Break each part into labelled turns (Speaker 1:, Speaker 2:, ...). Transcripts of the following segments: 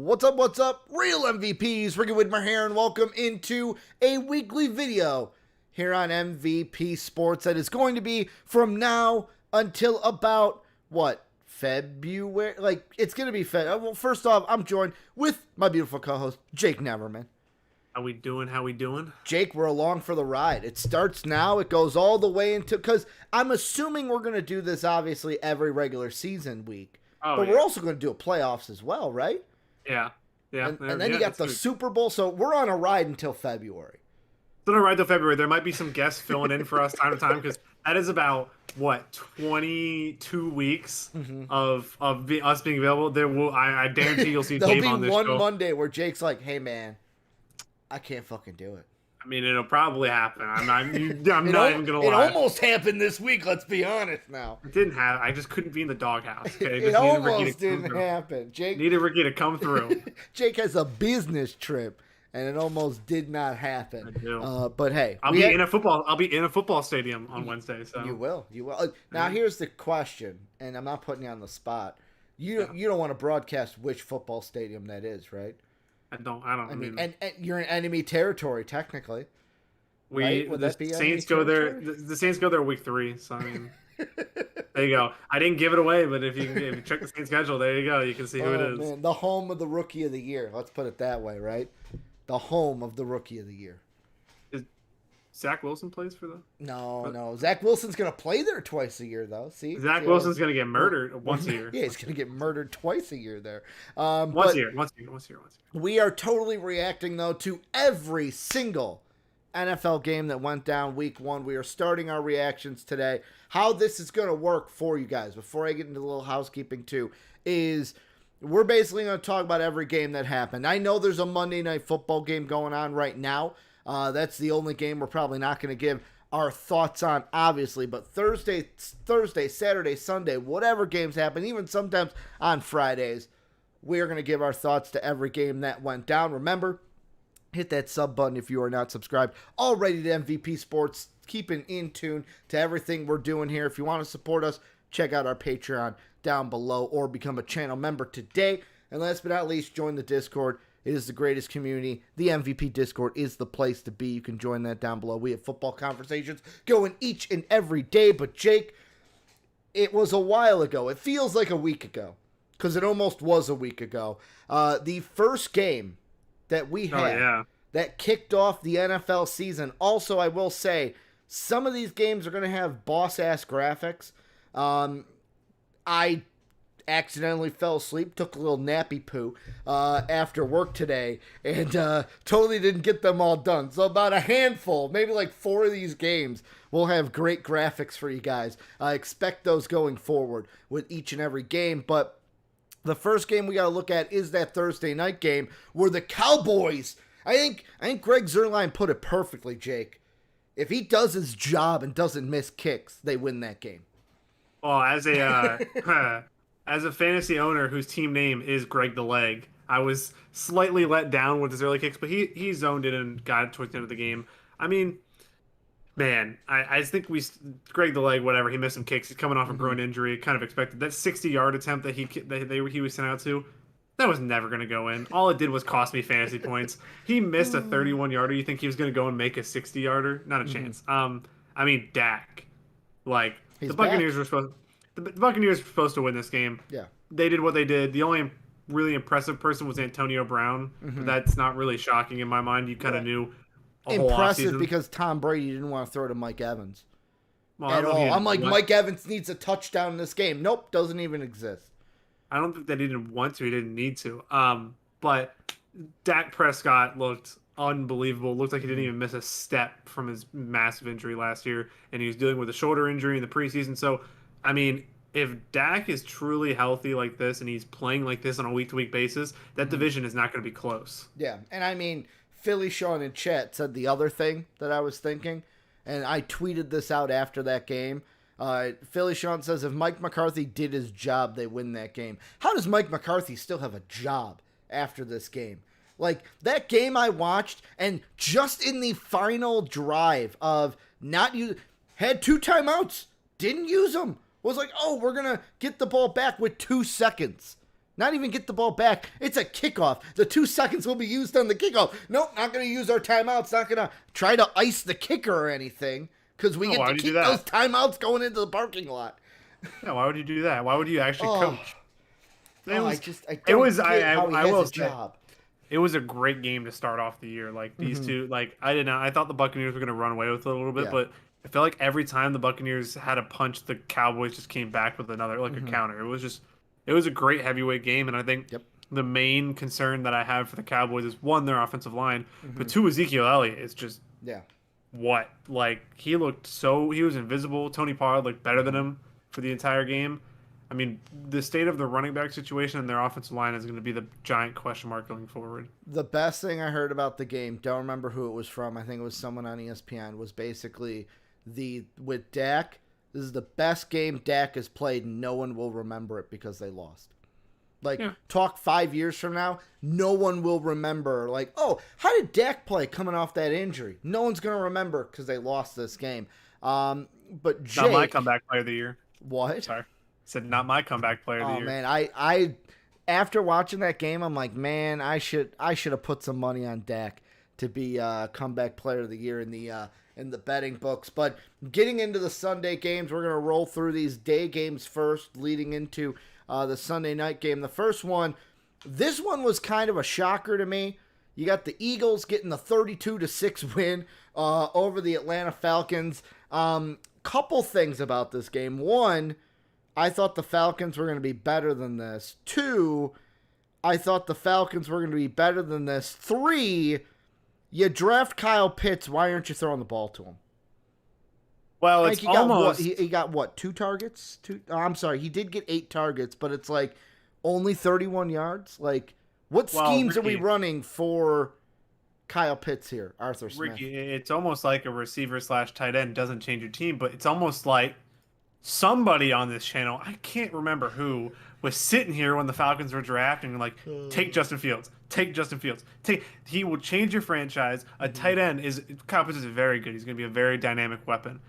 Speaker 1: What's up, real MVPs, Ricky Widmer here, and welcome into a weekly video here on MVP Sports that is going to be from now until about, February? It's going to be February. Well, first off, I'm joined with my beautiful co-host, Jake Neverman.
Speaker 2: How we doing?
Speaker 1: Jake, we're along for the ride. It starts now. It goes all the way into, because I'm assuming we're going to do this, obviously, every regular season week. But we're also going to do a playoffs as well, right?
Speaker 2: Yeah.
Speaker 1: And then you got the Super Bowl, so we're on a ride until February.
Speaker 2: Still on a ride till February. There might be some guests filling in for us time to time, because that is about, 22 weeks of us being available. I guarantee you'll see Dave on this show.
Speaker 1: There'll be one Monday where Jake's like, hey, man, I can't fucking do it.
Speaker 2: I mean, it'll probably happen. I'm not even going to lie.
Speaker 1: It almost happened this week, let's be honest now.
Speaker 2: It didn't happen. I just couldn't be in the doghouse. Okay?
Speaker 1: It almost didn't happen. Jake
Speaker 2: needed Ricky to come through.
Speaker 1: Jake has a business trip, and it almost did not happen.
Speaker 2: I do.
Speaker 1: But hey,
Speaker 2: I'll be in a football stadium on Wednesday. So
Speaker 1: you will. Now here's the question, and I'm not putting you on the spot. You don't want to broadcast which football stadium that is, right?
Speaker 2: I don't. I mean,
Speaker 1: and you're in enemy territory technically.
Speaker 2: The Saints go there. The Saints go there week 3. So I mean, there you go. I didn't give it away, but if you check the Saints schedule, there you go. You can see who it is. Man,
Speaker 1: the home of the Rookie of the Year. Let's put it that way, right? The home of the Rookie of the Year.
Speaker 2: Is Zach Wilson plays for them?
Speaker 1: No. Zach Wilson's gonna play there twice a year, though.
Speaker 2: Zach Wilson's gonna get murdered once a year.
Speaker 1: Yeah, he's gonna get murdered twice a year there.
Speaker 2: Once a year.
Speaker 1: We are totally reacting though to every single NFL game that went down week 1. We are starting our reactions today. How this is going to work for you guys, before I get into a little housekeeping too, is we're basically going to talk about every game that happened. I know there's a Monday Night Football game going on right now. That's the only game we're probably not going to give our thoughts on, obviously. But Thursday, Saturday, Sunday, whatever games happen, even sometimes on Fridays, we're going to give our thoughts to every game that went down. Remember, hit that sub button if you are not subscribed already to MVP Sports. Keeping in tune to everything we're doing here. If you want to support us, check out our Patreon down below or become a channel member today. And last but not least, join the Discord. It is the greatest community. The MVP Discord is the place to be. You can join that down below. We have football conversations going each and every day. But Jake, it was a while ago. It feels like a week ago, because it almost was a week ago. The first game that we had that kicked off the NFL season. Also, I will say, some of these games are going to have boss-ass graphics. I accidentally fell asleep, took a little nappy poo after work today, and totally didn't get them all done. So about a handful, maybe like 4 of these games will have great graphics for you guys. I expect those going forward with each and every game, but the first game we got to look at is that Thursday night game where the Cowboys, I think Greg Zuerlein put it perfectly, Jake. If he does his job and doesn't miss kicks, they win that game.
Speaker 2: Well, as a fantasy owner whose team name is Greg the Leg, I was slightly let down with his early kicks, but he zoned it and got it towards the end of the game. I mean, man, I think Greg the Leg, whatever, he missed some kicks. He's coming off a groin injury, kind of expected. That 60-yard attempt that he was sent out to, that was never going to go in. All it did was cost me fantasy points. He missed a 31-yarder. You think he was going to go and make a 60-yarder? Not a chance. I mean, Dak. The Buccaneers were supposed to win this game.
Speaker 1: Yeah.
Speaker 2: They did what they did. The only really impressive person was Antonio Brown. That's not really shocking in my mind. You kind of knew a whole
Speaker 1: impressive because Tom Brady didn't want to throw to Mike Evans at all.
Speaker 2: I'm
Speaker 1: like, Mike Evans needs a touchdown in this game. Nope, doesn't even exist.
Speaker 2: I don't think that he didn't want to. He didn't need to. But Dak Prescott looked unbelievable. Looked like he didn't even miss a step from his massive injury last year. And he was dealing with a shoulder injury in the preseason. So, I mean, if Dak is truly healthy like this and he's playing like this on a week-to-week basis, that division is not going to be close.
Speaker 1: Yeah, and I mean, Philly Sean in chat said the other thing that I was thinking, and I tweeted this out after that game. Philly Sean says, if Mike McCarthy did his job, they win that game. How does Mike McCarthy still have a job after this game? Like, that game I watched, and just in the final drive of had 2 timeouts, didn't use them. Was like, oh, we're going to get the ball back with 2 seconds. Not even get the ball back. It's a kickoff. The 2 seconds will be used on the kickoff. Nope, not going to use our timeouts. Not going to try to ice the kicker or anything because we get to keep those timeouts going into the parking lot.
Speaker 2: No, why would you do that? Why would you actually coach?
Speaker 1: I will say,
Speaker 2: it was a great game to start off the year. Like these two, I thought the Buccaneers were going to run away with it a little bit, but I felt like every time the Buccaneers had a punch, the Cowboys just came back with another, a counter. It was a great heavyweight game, and I think the main concern that I have for the Cowboys is, one, their offensive line, but two, Ezekiel Elliott is just what? Like, he was invisible. Tony Pollard looked better than him for the entire game. I mean, the state of the running back situation and their offensive line is going to be the giant question mark going forward.
Speaker 1: The best thing I heard about the game, don't remember who it was from, I think it was someone on ESPN, was basically with Dak, this is the best game Dak has played, and no one will remember it because they lost. Talk 5 years from now, no one will remember, oh, how did Dak play coming off that injury? No one's going to remember because they lost this game. But Jake...
Speaker 2: Not my comeback player of the year.
Speaker 1: What?
Speaker 2: Sorry. Said not my comeback player of the year.
Speaker 1: Oh, man, I after watching that game, I'm like, man, I should have put some money on Dak to be comeback player of the year in the betting books. But getting into the Sunday games, we're going to roll through these day games first, leading into the Sunday night game. The first one, this one was kind of a shocker to me. You got the Eagles getting the 32-6 win over the Atlanta Falcons. Couple things about this game. One, I thought the Falcons were going to be better than this. Two, I thought the Falcons were going to be better than this. Three, you draft Kyle Pitts. Why aren't you throwing the ball to him?
Speaker 2: Well, it's almost...
Speaker 1: He got what, 2 targets? I'm sorry, he did get 8 targets, but it's only 31 yards? What schemes are we running for Kyle Pitts here, Arthur Smith?
Speaker 2: Ricky, it's almost like a receiver / tight end doesn't change your team, but it's almost like somebody on this channel, I can't remember who, was sitting here when the Falcons were drafting and take Justin Fields. Take Justin Fields. He will change your franchise. A tight end Kyle Pitts is very good. He's going to be a very dynamic weapon.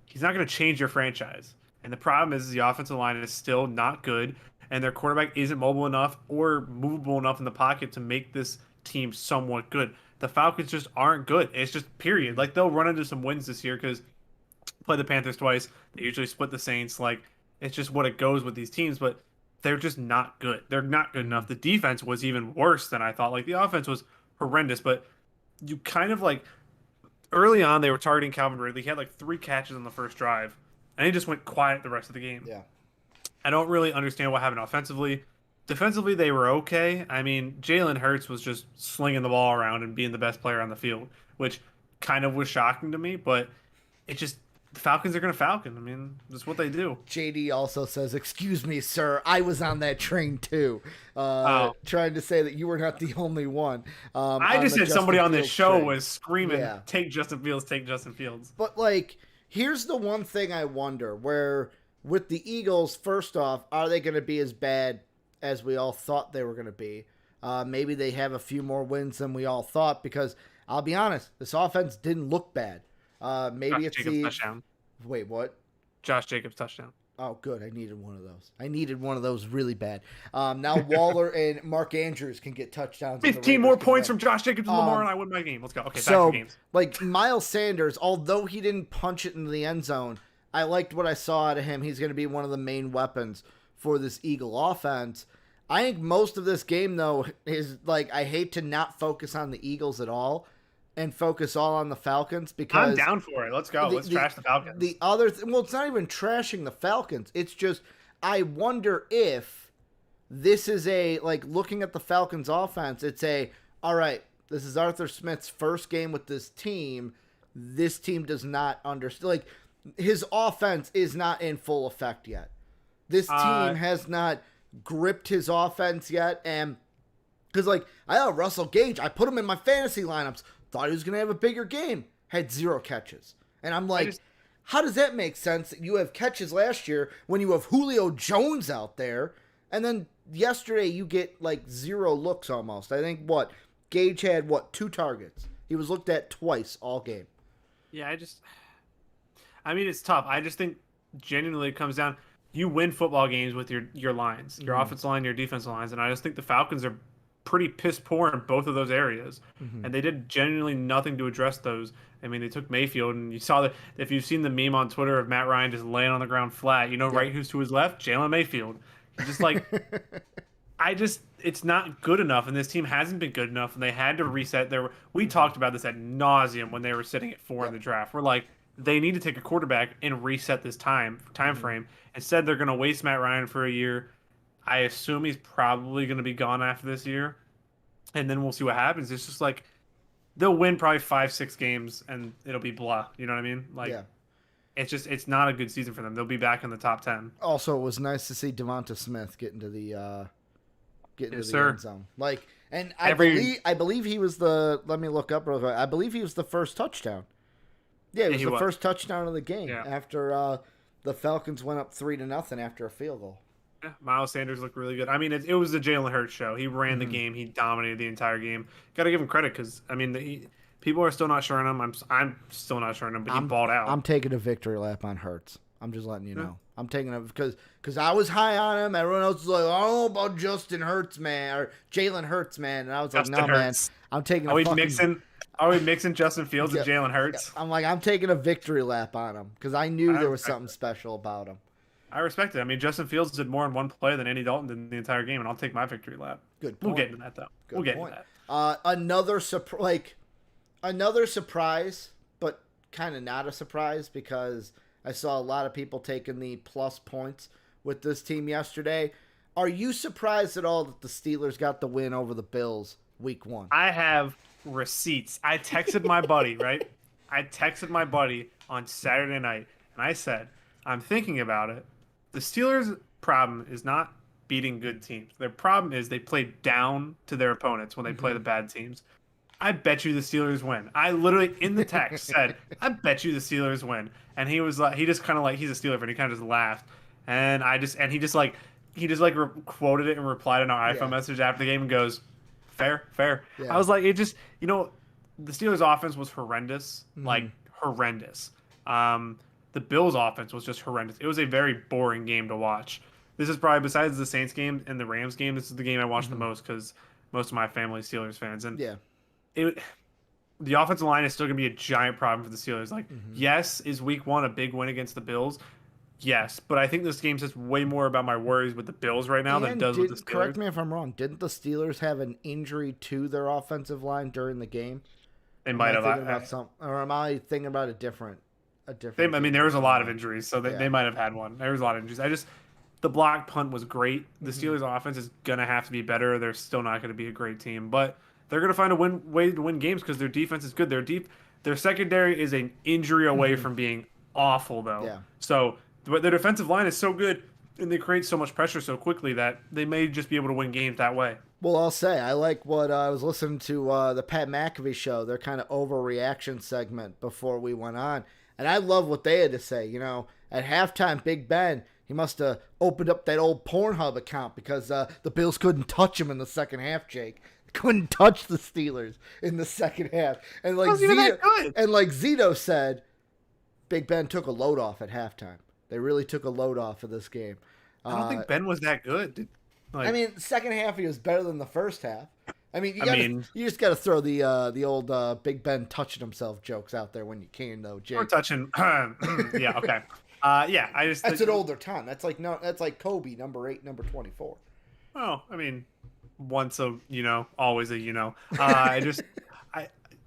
Speaker 2: He's not going to change your franchise. And the problem is the offensive line is still not good, and their quarterback isn't mobile enough or movable enough in the pocket to make this team somewhat good. The Falcons just aren't good. It's just period. They'll run into some wins this year because play the Panthers twice. They usually split the Saints. It's just what it goes with these teams, but they're just not good. They're not good enough. The defense was even worse than I thought. The offense was horrendous, but you kind of early on they were targeting Calvin Ridley. He had 3 catches on the first drive, and he just went quiet the rest of the game.
Speaker 1: Yeah.
Speaker 2: I don't really understand what happened offensively. Defensively, they were okay. I mean, Jalen Hurts was just slinging the ball around and being the best player on the field, which kind of was shocking to me, but the Falcons are going to Falcon. I mean, that's what they do.
Speaker 1: JD also says, excuse me, sir, I was on that train too. Trying to say that you were not the only one.
Speaker 2: I just said somebody on this show was screaming, take Justin Fields, take Justin Fields.
Speaker 1: But, here's the one thing I wonder, where with the Eagles, first off, are they going to be as bad as we all thought they were going to be? Maybe they have a few more wins than we all thought, because I'll be honest, this offense didn't look bad. Maybe
Speaker 2: Josh
Speaker 1: it's
Speaker 2: Jacobs touchdown.
Speaker 1: Wait, what?
Speaker 2: Josh Jacobs touchdown.
Speaker 1: Oh, good. I needed one of those. I needed one of those really bad. Now Waller and Mark Andrews can get touchdowns.
Speaker 2: 15 more points from Josh Jacobs and Lamar, and I win my game. Let's go. Okay, back to games.
Speaker 1: Miles Sanders, although he didn't punch it into the end zone, I liked what I saw out of him. He's going to be one of the main weapons for this Eagle offense. I think most of this game, though, is I hate to not focus on the Eagles at all and focus all on the Falcons, because
Speaker 2: I'm down for it. Let's go. Let's trash the Falcons.
Speaker 1: The other well, it's not even trashing the Falcons. It's just I wonder if this is looking at the Falcons offense, it's all right, this is Arthur Smith's first game with this team. This team does not understand. His offense is not in full effect yet. This team has not gripped his offense yet, and because I have Russell Gage, I put him in my fantasy lineups. Thought he was going to have a bigger game. Had 0 catches. And I'm how does that make sense that you have catches last year when you have Julio Jones out there, and then yesterday you get 0 looks almost? I think Gage had 2 targets. He was looked at twice all game.
Speaker 2: Yeah, I mean, it's tough. I just think genuinely it comes down. you win football games with your lines, your offensive line, your defensive lines, and I just think the Falcons are pretty piss poor in both of those areas, and they did genuinely nothing to address those. I mean, they took Mayfield, and you saw that if you've seen the meme on Twitter of Matt Ryan just laying on the ground flat, right who's to his left? Jalen Mayfield. He's just like, it's not good enough, and this team hasn't been good enough, and they had to reset. We talked about this ad nauseum when they were sitting at 4 in the draft. We're like, they need to take a quarterback and reset this time frame. Instead, they're going to waste Matt Ryan for a year. I assume he's probably going to be gone after this year, and then we'll see what happens. It's just like they'll win probably 5-6 games, and it'll be blah. You know what I mean? Like, it's not a good season for them. They'll be back in the top 10.
Speaker 1: Also, it was nice to see Devonta Smith get into the end zone. Like, and I believe he was the. Let me look up real quick. I believe he was the first touchdown. Yeah, it was the first touchdown of the game after the Falcons went up 3-0 after a field goal.
Speaker 2: Yeah, Miles Sanders looked really good. I mean, it was the Jalen Hurts show. He ran the game. He dominated the entire game. Got to give him credit because, I mean, people are still not sure on him. I'm still not sure on him, but he balled out.
Speaker 1: I'm taking a victory lap on Hurts. I'm just letting you know. I'm taking it because I was high on him. Everyone else was like, I don't know about Justin Hurts, man, or Jalen Hurts, man. And I was like, no, man. I'm taking
Speaker 2: Are we mixing Justin Fields and Jalen Hurts?
Speaker 1: I'm like, I'm taking a victory lap on him because I knew there was something special about him.
Speaker 2: I respect it. I mean, Justin Fields did more in one play than Andy Dalton did in the entire game, and I'll take my victory lap.
Speaker 1: Good point.
Speaker 2: We'll get into that, though. We'll get into that.
Speaker 1: Another surprise, but kind of not a surprise because I saw a lot of people taking the plus points with this team yesterday. Are you surprised at all that the Steelers got the win over the Bills week 1?
Speaker 2: I have receipts. I texted my buddy, right? I texted my buddy on Saturday night, and I said, I'm thinking about it. The Steelers' problem is not beating good teams. Their problem is they play down to their opponents when they play the bad teams. I bet you the Steelers win. I literally, in the text, said, I bet you the Steelers win. And he was like, he just kind of like, he's a Steeler fan. He kind of just laughed. And he just quoted it and replied in our iPhone message after the game and goes, fair. Yeah. I was like, the Steelers' offense was horrendous, like horrendous. The Bills' offense was just horrendous. It was a very boring game to watch. This is probably, besides the Saints game and the Rams game, this is the game I watched the most because most of my family is Steelers fans. And the offensive line is still going to be a giant problem for the Steelers. Like, yes, is week 1 a big win against the Bills? Yes, but I think this game says way more about my worries with the Bills right now than it does with the Steelers.
Speaker 1: Correct me if I'm wrong. Didn't the Steelers have an injury to their offensive line during the game?
Speaker 2: They might have.
Speaker 1: Or am I thinking about a different?
Speaker 2: I mean, there was a lot of injuries, so they might have had one. There was a lot of injuries. The block punt was great. The Steelers' offense is gonna have to be better. They're still not going to be a great team, but they're going to find a way to win games because their defense is good. Their secondary is an injury away from being awful, though. Yeah. So their defensive line is so good, and they create so much pressure so quickly that they may just be able to win games that way.
Speaker 1: Well, I'll say I like what I was listening to the Pat McAfee show. Their kind of overreaction segment before we went on. And I love what they had to say. At halftime, Big Ben, he must have opened up that old Pornhub account because the Bills couldn't touch him in the second half, Jake. Couldn't touch the Steelers in the second half. And like Zito said, Big Ben took a load off at halftime. They really took a load off of this game.
Speaker 2: I don't think Ben was that good.
Speaker 1: Second half he was better than the first half. You just got to throw the old Big Ben touching himself jokes out there when you can, though, Jake.
Speaker 2: We're touching. Yeah, okay.
Speaker 1: That's an older time. That's like Kobe, number 8, number 24.
Speaker 2: Oh, I mean, once always a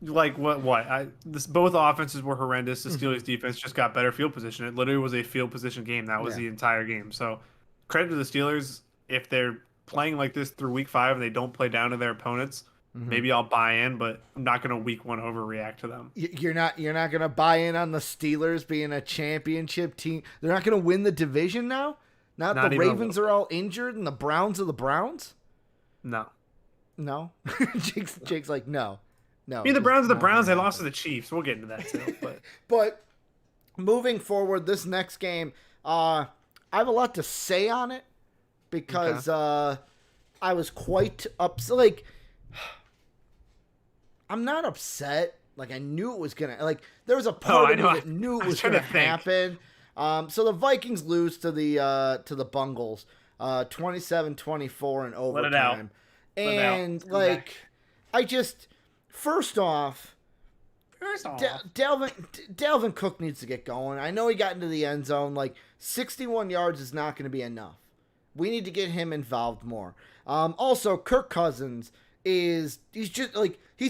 Speaker 2: both offenses were horrendous. The Steelers defense just got better field position. It literally was a field position game. That was the entire game. So credit to the Steelers. If they're playing like this through week 5 and they don't play down to their opponents, maybe I'll buy in, but I'm not going to week 1 overreact to them.
Speaker 1: You're not going to buy in on the Steelers being a championship team. They're not going to win the division now? Now the Ravens are all injured and the Browns are the Browns?
Speaker 2: No.
Speaker 1: Jake's like, no.
Speaker 2: I mean, the Browns are the Browns. They lost to the Chiefs. We'll get into that too.
Speaker 1: But moving forward, this next game, I have a lot to say on it because I was quite upset. Like, I'm not upset. Like, I knew it was going to. Like, there was a part of me that knew it was going to happen. So the Vikings lose to the Bungles, 27-24 in overtime.
Speaker 2: Let it out.
Speaker 1: And like, I just first off, Dalvin Cook needs to get going. I know he got into the end zone. Like 61 yards is not going to be enough. We need to get him involved more. Also, Kirk Cousins he's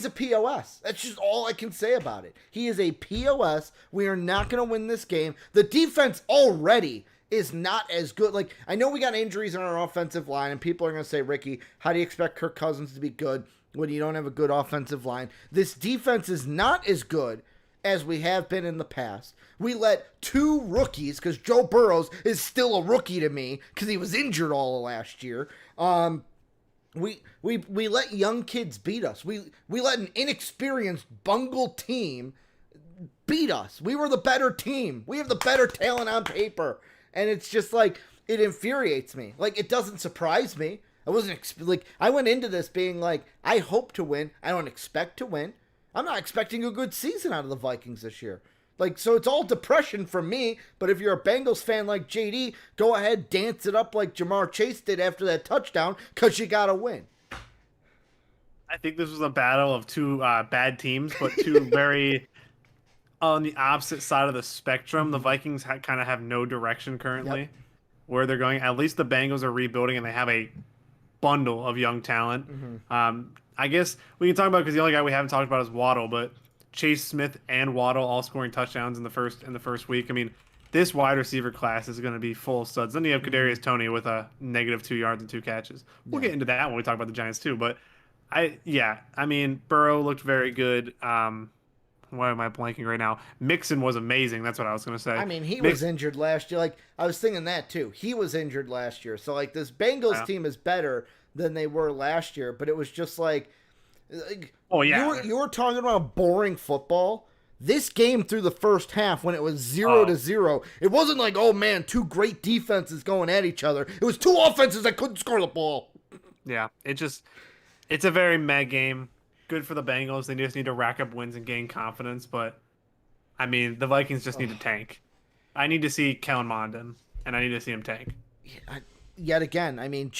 Speaker 1: a POS. That's just all I can say about it. He is a POS. We are not going to win this game. The defense already is not as good. Like, I know we got injuries on our offensive line, and people are going to say, Ricky, how do you expect Kirk Cousins to be good when you don't have a good offensive line? This defense is not as good as we have been in the past. We let 2 rookies, because Joe Burrows is still a rookie to me because he was injured all of last year. We let young kids beat us. We let an inexperienced bungle team beat us. We were the better team. We have the better talent on paper. And it's just like, it infuriates me. Like, it doesn't surprise me. I went into this being like, I hope to win. I don't expect to win. I'm not expecting a good season out of the Vikings this year. Like, so it's all depression for me, but if you're a Bengals fan like JD, go ahead, dance it up like Jamar Chase did after that touchdown, because you got to win.
Speaker 2: I think this was a battle of 2 bad teams, but 2 very on the opposite side of the spectrum. The Vikings kind of have no direction currently where they're going. At least the Bengals are rebuilding, and they have a bundle of young talent. I guess we can talk about, because the only guy we haven't talked about is Waddle, but Chase Smith and Waddle all scoring touchdowns in the first week. I mean, this wide receiver class is going to be full of studs. Then you have Kadarius Toney with a -2 yards and 2 catches. We'll get into that when we talk about the Giants too. But I mean, Burrow looked very good. Why am I blanking right now? Mixon was amazing. That's what I was going to say.
Speaker 1: I mean, he was injured last year. Like, I was thinking that too. He was injured last year. So like, this Bengals team is better than they were last year. But it was just like
Speaker 2: oh yeah,
Speaker 1: you were talking about boring football. This game through the first half, when it was 0-0, it wasn't like, oh man, 2 great defenses going at each other. It was 2 offenses that couldn't score the ball.
Speaker 2: Yeah, it's a very meh game. Good for the Bengals. They just need to rack up wins and gain confidence. But I mean, the Vikings just need to tank. I need to see Kellen Mond, and I need to see him tank.
Speaker 1: Yet again, I mean,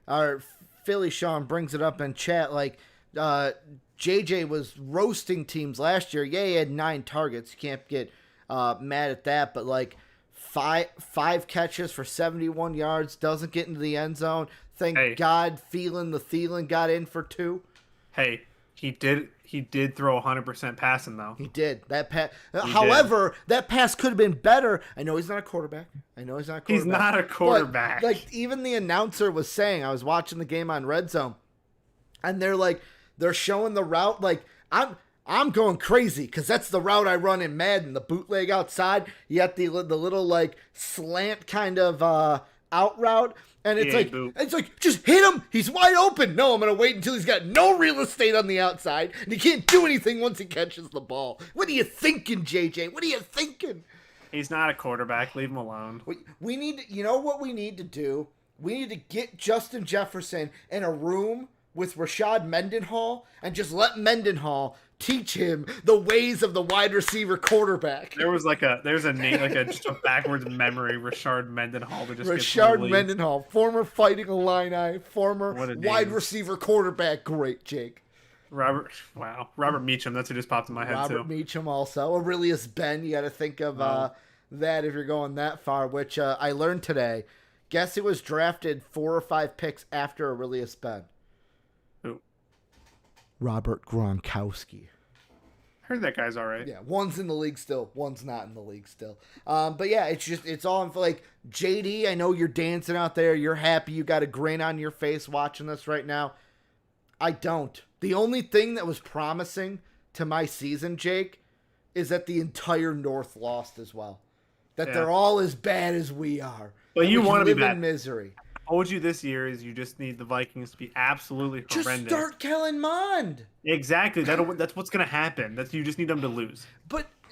Speaker 1: our Philly Sean brings it up in chat, like, JJ was roasting teams last year. Yeah, he had 9 targets. You can't get mad at that. But like, five catches for 71 yards, doesn't get into the end zone. Thank God Thielen got in for 2.
Speaker 2: Hey, he did throw 100% passing though.
Speaker 1: He did. That pass. However, that pass could have been better. I know he's not a quarterback.
Speaker 2: He's not a quarterback.
Speaker 1: But, like, even the announcer was saying, I was watching the game on Red Zone, and they're showing the route. Like, I'm going crazy because that's the route I run in Madden, the bootleg outside. You got the little like slant kind of out route, and it's like just hit him. He's wide open. No, I'm gonna wait until he's got no real estate on the outside, and he can't do anything once he catches the ball. What are you thinking, JJ? What are you thinking?
Speaker 2: He's not a quarterback. Leave him alone.
Speaker 1: We need to, you know what we need to do? We need to get Justin Jefferson in a room with Rashad Mendenhall and just let Mendenhall teach him the ways of the wide receiver quarterback.
Speaker 2: There's a name, like just a backwards memory, Rashard Mendenhall.
Speaker 1: Rashard Mendenhall, former Fighting Illini, former wide receiver quarterback. Great, Jake.
Speaker 2: Robert Meacham. That's who just popped in my head too.
Speaker 1: Robert Meacham also. Aurelius Ben. You got to think of that if you're going that far, which I learned today. Guess who was drafted 4 or 5 picks after Aurelius Ben?
Speaker 2: Who?
Speaker 1: Robert Gronkowski.
Speaker 2: Heard that guy's all right.
Speaker 1: Yeah, one's in the league still, one's not in the league still. But yeah, it's all like, JD, I know you're dancing out there, you're happy, you got a grin on your face watching this right now. I don't. The only thing that was promising to my season, Jake, is that the entire North lost as well. That they're all as bad as we are.
Speaker 2: But you want to be bad.
Speaker 1: In misery.
Speaker 2: I told you this year is you just need the Vikings to be absolutely horrendous.
Speaker 1: Just start Kellen Mond.
Speaker 2: Exactly. That's what's going to happen. You just need them to lose.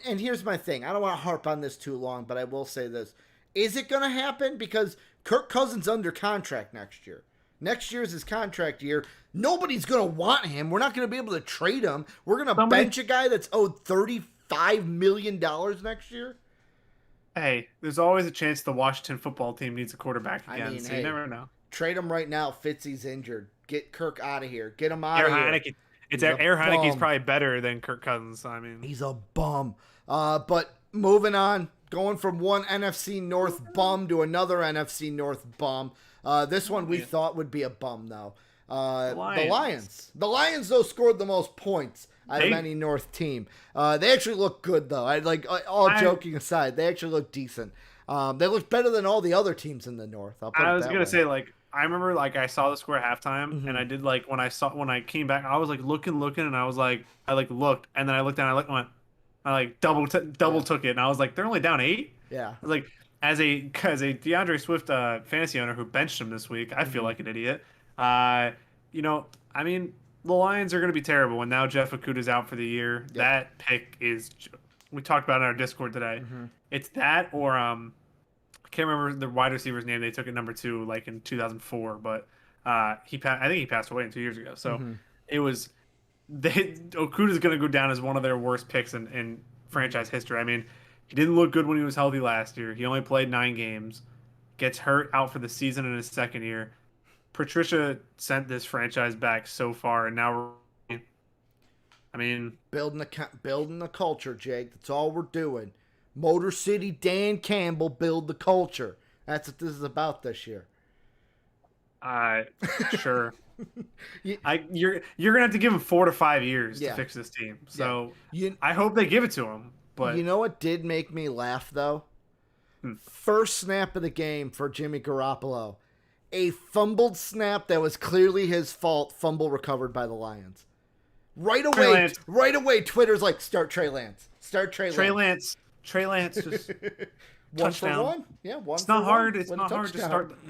Speaker 1: And here's my thing. I don't want to harp on this too long, but I will say this. Is it going to happen? Because Kirk Cousins under contract next year. Next year's his contract year. Nobody's going to want him. We're not going to be able to trade him. We're going to bench a guy that's owed $35 million next year.
Speaker 2: Hey, there's always a chance the Washington football team needs a quarterback
Speaker 1: I
Speaker 2: again,
Speaker 1: mean,
Speaker 2: so you
Speaker 1: hey,
Speaker 2: never know.
Speaker 1: trade him right now. Fitzy's injured. Get Kirk out of here. Get him out
Speaker 2: Air
Speaker 1: of here.
Speaker 2: Heineke, it's
Speaker 1: He's a
Speaker 2: Air Heineke's
Speaker 1: bum.
Speaker 2: probably better than Kirk Cousins. I mean,
Speaker 1: He's a bum. But moving on, going from one NFC North bum to another NFC North bum. This one we thought would be a bum, though. The Lions. The Lions, though, scored the most points out of any North team. They actually look good, though. All joking aside, they actually look decent. They look better than all the other teams in the North.
Speaker 2: I was gonna say, like, I remember, like, I saw the score at halftime, and I did, like, when I came back, I was like looking, and I was like, looked, and then I looked down, I like double took it, and I was like, they're only down 8.
Speaker 1: Yeah.
Speaker 2: I was like, as a DeAndre Swift fantasy owner who benched him this week, I feel like an idiot. You know, I mean, the Lions are going to be terrible, and now Jeff Okudah's out for the year. Yep. That pick is, we talked about it in our Discord today. It's that, or I can't remember the wide receiver's name. They took it number 2, like in 2004, but I think he passed away 2 years ago. So it was, Okudah's going to go down as one of their worst picks in franchise history. I mean, he didn't look good when he was healthy last year. He only played 9 games, gets hurt out for the season in his second year. Patricia sent this franchise back so far, and now I mean,
Speaker 1: building the culture, Jake. That's all we're doing. Motor City Dan Campbell build the culture. That's what this is about this year.
Speaker 2: Sure. You're gonna have to give him 4 to 5 years to fix this team. So I hope they give it to him. But
Speaker 1: you know what did make me laugh though? First snap of the game for Jimmy Garoppolo. A fumbled snap that was clearly his fault, fumble recovered by the Lions. Right away, Twitter's like, start Trey Lance.
Speaker 2: Trey Lance just touchdown.
Speaker 1: 1 for 1? Yeah, 1
Speaker 2: It's not hard. It's
Speaker 1: Win
Speaker 2: not hard.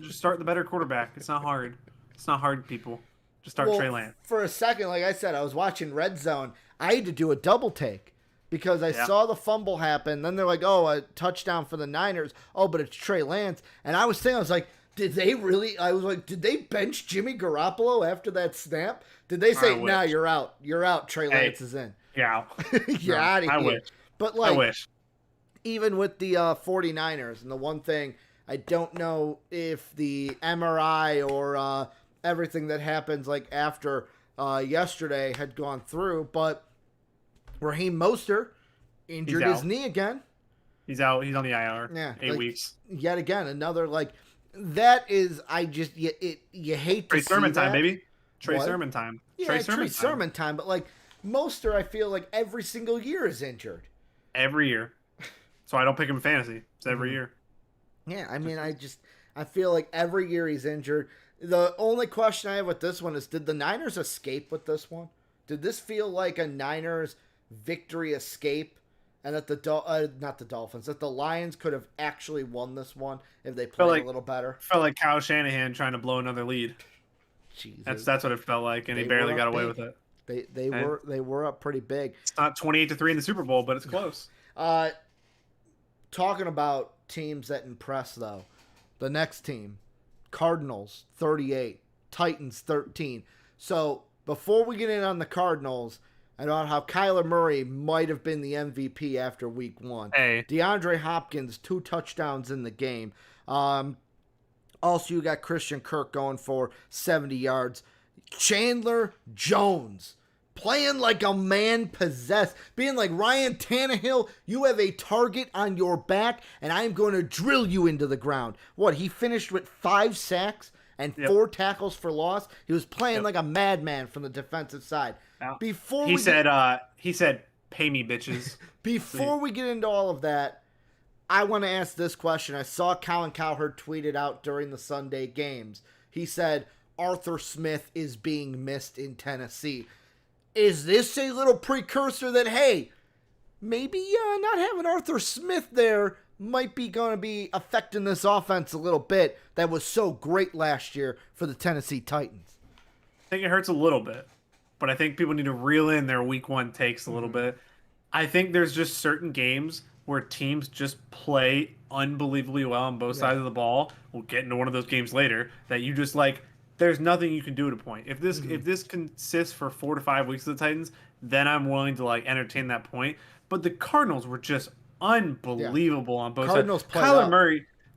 Speaker 2: Just start the better quarterback. It's not hard. It's not hard, people. Just start Trey Lance.
Speaker 1: For a second, like I said, I was watching Red Zone. I had to do a double take because I saw the fumble happen. Then they're like, oh, a touchdown for the Niners. Oh, but it's Trey Lance. And I was like, did they really? I was like, did they bench Jimmy Garoppolo after that snap? Did they say, nah, you're out. You're out. Trey Lance is in.
Speaker 2: Yeah.
Speaker 1: You're out of here.
Speaker 2: I wish.
Speaker 1: But like,
Speaker 2: I wish.
Speaker 1: Even with the 49ers, and the one thing, I don't know if the MRI or everything that happens like after yesterday had gone through, but Raheem Mostert injured his knee again.
Speaker 2: He's out. He's on the IR.
Speaker 1: Yeah.
Speaker 2: 8 weeks.
Speaker 1: Yet again, another like... That is, you hate to see
Speaker 2: Sermon
Speaker 1: that.
Speaker 2: time, baby. Trey Sermon time.
Speaker 1: Yeah, Trey Sermon time. But like Mostert, I feel like every single year is injured.
Speaker 2: Every year. So I don't pick him in fantasy. It's every year.
Speaker 1: Yeah, I mean, I feel like every year he's injured. The only question I have with this one is, did the Niners escape with this one? Did this feel like a Niners victory escape? And that not the Dolphins, that the Lions could have actually won this one if they played a little better.
Speaker 2: Felt like Kyle Shanahan trying to blow another lead.
Speaker 1: Jesus.
Speaker 2: That's what it felt like, and he barely got away with it.
Speaker 1: They were up pretty big.
Speaker 2: It's not 28-3 in the Super Bowl, but it's close.
Speaker 1: Talking about teams that impress though, the next team, Cardinals 38, Titans 13. So before we get in on the Cardinals, about how Kyler Murray might have been the MVP after week 1.
Speaker 2: Hey.
Speaker 1: DeAndre Hopkins, 2 touchdowns in the game. Also, you got Christian Kirk going for 70 yards. Chandler Jones playing like a man possessed. Being like Ryan Tannehill, you have a target on your back, and I'm going to drill you into the ground. What, he finished with 5 sacks and 4 tackles for loss? He was playing like a madman from the defensive side.
Speaker 2: He said, "Pay me, bitches."
Speaker 1: Before we get into all of that, I want to ask this question. I saw Colin Cowherd tweet it out during the Sunday games. He said, Arthur Smith is being missed in Tennessee. Is this a little precursor that, hey, maybe not having Arthur Smith there might be going to be affecting this offense a little bit that was so great last year for the Tennessee Titans?
Speaker 2: I think it hurts a little bit. But I think people need to reel in their week 1 takes a little bit. I think there's just certain games where teams just play unbelievably well on both sides of the ball. We'll get into one of those games later that you just like, there's nothing you can do to point. If this consists for 4 to 5 weeks of the Titans, then I'm willing to like entertain that point. But the Cardinals were just
Speaker 1: Yeah.
Speaker 2: unbelievable on both sides.
Speaker 1: Cardinals played up.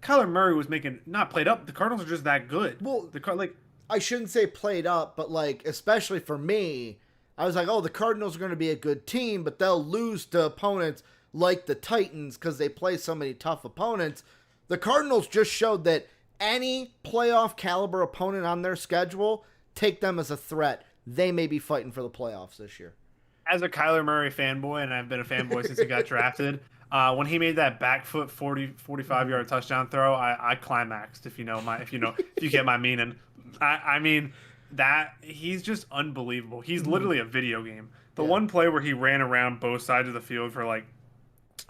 Speaker 2: Kyler Murray was making not played up. The Cardinals are just that good.
Speaker 1: Well,
Speaker 2: Like
Speaker 1: I shouldn't say played up, but like, especially for me, I was like, oh, the Cardinals are going to be a good team, but they'll lose to opponents like the Titans because they play so many tough opponents. The Cardinals just showed that any playoff caliber opponent on their schedule, take them as a threat. They may be fighting for the playoffs this year.
Speaker 2: as a Kyler Murray fanboy, and I've been a fanboy since he got drafted. When he made that back foot 45 yard touchdown throw, I climaxed. If you get my meaning, I mean that he's just unbelievable. He's literally a video game. The one play where he ran around both sides of the field for like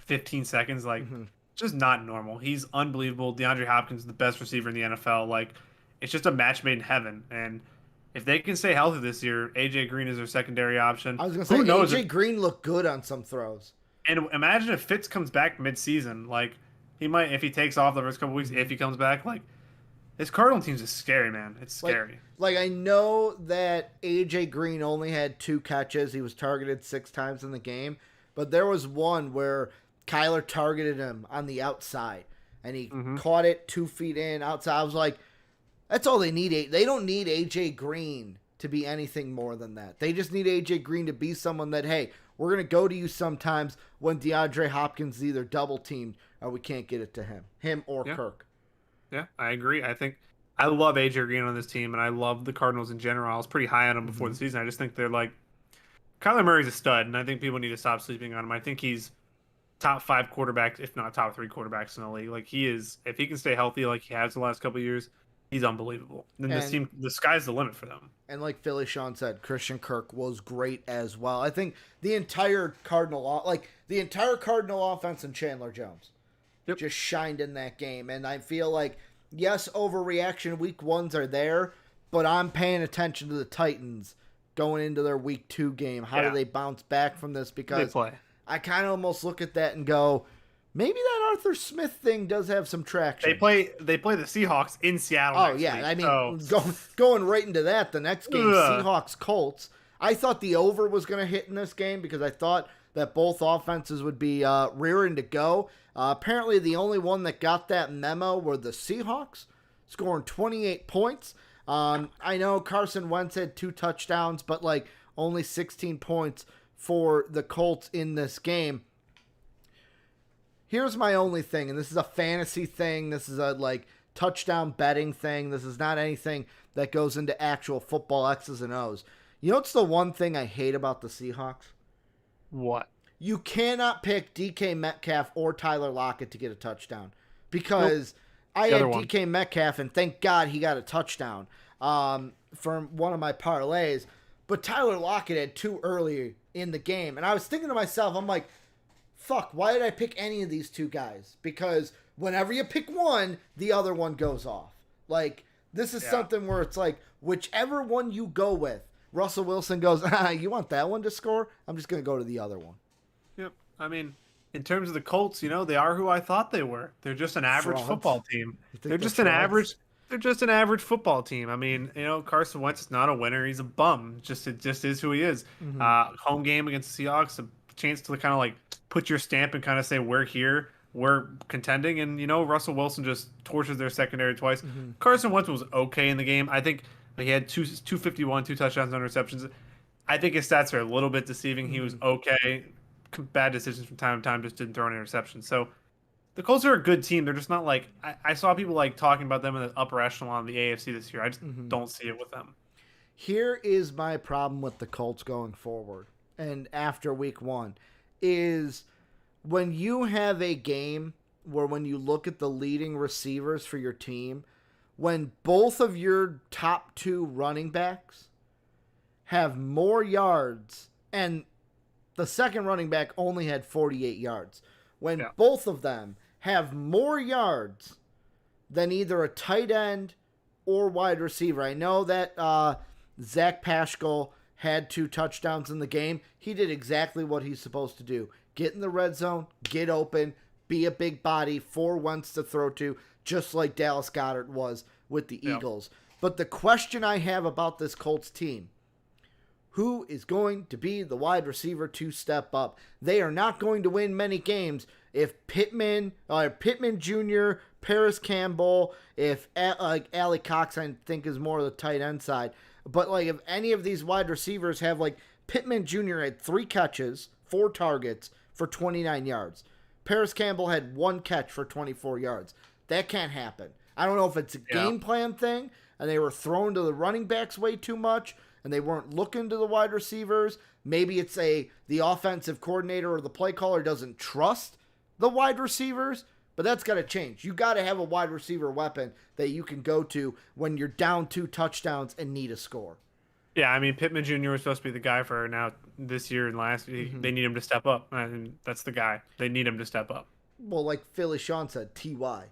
Speaker 2: 15 seconds, like just not normal. He's unbelievable. DeAndre Hopkins is the best receiver in the NFL. Like it's just a match made in heaven. And if they can stay healthy this year, AJ Green is their secondary option.
Speaker 1: I was going to say, AJ Green looked good on some throws.
Speaker 2: And imagine if Fitz comes back mid-season, like he might if he takes off the first couple weeks. If he comes back, like this Cardinal team's just scary, man. It's scary.
Speaker 1: Like I know that AJ Green only had 2 catches. He was targeted 6 times in the game, but there was one where Kyler targeted him on the outside, and he caught it 2 feet in outside. I was like, that's all they need. They don't need AJ Green to be anything more than that. They just need AJ Green to be someone that, hey, we're going to go to you sometimes when DeAndre Hopkins is either double teamed or we can't get it to him or Kirk.
Speaker 2: Yeah, I agree. I love AJ Green on this team, and I love the Cardinals in general. I was pretty high on them before the season. I just think they're like Kyler Murray's a stud, and I think people need to stop sleeping on him. I think he's top 5 quarterbacks, if not top 3 quarterbacks in the league. Like he is, if he can stay healthy like he has the last couple of years, he's unbelievable. And this team, the sky's the limit for them.
Speaker 1: And like Philly Sean said, Christian Kirk was great as well. I think the entire Cardinal offense and Chandler Jones just shined in that game. And I feel like, yes, overreaction week 1s are there, but I'm paying attention to the Titans going into their week 2 game. How do they bounce back from this? Because I kind of almost look at that and go, maybe that Arthur Smith thing does have some traction.
Speaker 2: They play the Seahawks in Seattle.
Speaker 1: Oh yeah,
Speaker 2: week,
Speaker 1: I mean, going right into that, the next game, Seahawks Colts. I thought the over was going to hit in this game because I thought that both offenses would be rearing to go. Apparently, the only one that got that memo were the Seahawks, scoring 28 points. I know Carson Wentz had 2 touchdowns, but like only 16 points for the Colts in this game. Here's my only thing, and this is a fantasy thing. This is a like touchdown betting thing. This is not anything that goes into actual football X's and O's. You know what's the one thing I hate about the Seahawks?
Speaker 2: What?
Speaker 1: You cannot pick DK Metcalf or Tyler Lockett to get a touchdown because I had DK Metcalf, and thank God he got a touchdown from one of my parlays. But Tyler Lockett had 2 early in the game, and I was thinking to myself, I'm like, fuck, why did I pick any of these 2 guys? Because whenever you pick one, the other one goes off. Like, this is something where it's like, whichever one you go with, Russell Wilson goes, you want that one to score? I'm just going to go to the other one.
Speaker 2: Yep. I mean, in terms of the Colts, they are who I thought they were. They're just an average football team. They're just an average football team. I mean, Carson Wentz is not a winner. He's a bum. It just is who he is. Home game against the Seahawks, a chance to kind of like put your stamp and kind of say we're here, we're contending, and Russell Wilson just torches their secondary twice. Carson Wentz was okay in the game. I think he had 251, 2 touchdowns, no interceptions. I think his stats are a little bit deceiving. He was okay. Bad decisions from time to time, just didn't throw an interception. So the Colts are a good team. They're just not like I saw people like talking about them in the upper echelon of the AFC this year. I just don't see it with them.
Speaker 1: Here is my problem with the Colts going forward and after week 1 is when you have a game where when you look at the leading receivers for your team, when both of your top 2 running backs have more yards, and the second running back only had 48 yards, when both of them have more yards than either a tight end or wide receiver. I know that Zach Pascal had 2 touchdowns in the game. He did exactly what he's supposed to do. Get in the red zone, get open, be a big body, 4 Wentz to throw to, just like Dallas Goedert was with the Eagles. But the question I have about this Colts team, who is going to be the wide receiver to step up. They are not going to win many games if Pittman Jr., Paris Campbell, if like Ali Cox, I think is more of the tight end side. But like if any of these wide receivers have like Pittman Jr. had 3 catches, 4 targets for 29 yards. Paris Campbell had 1 catch for 24 yards. That can't happen. I don't know if it's a game plan thing and they were thrown to the running backs way too much and they weren't looking to the wide receivers. Maybe it's the offensive coordinator or the play caller doesn't trust the wide receivers, but that's got to change. You got to have a wide receiver weapon that you can go to when you're down 2 touchdowns and need a score.
Speaker 2: Yeah, I mean, Pittman Jr. was supposed to be the guy for now this year and last year. They need him to step up. And that's the guy. They need him to step up.
Speaker 1: Well, like Philly Sean said, T.Y.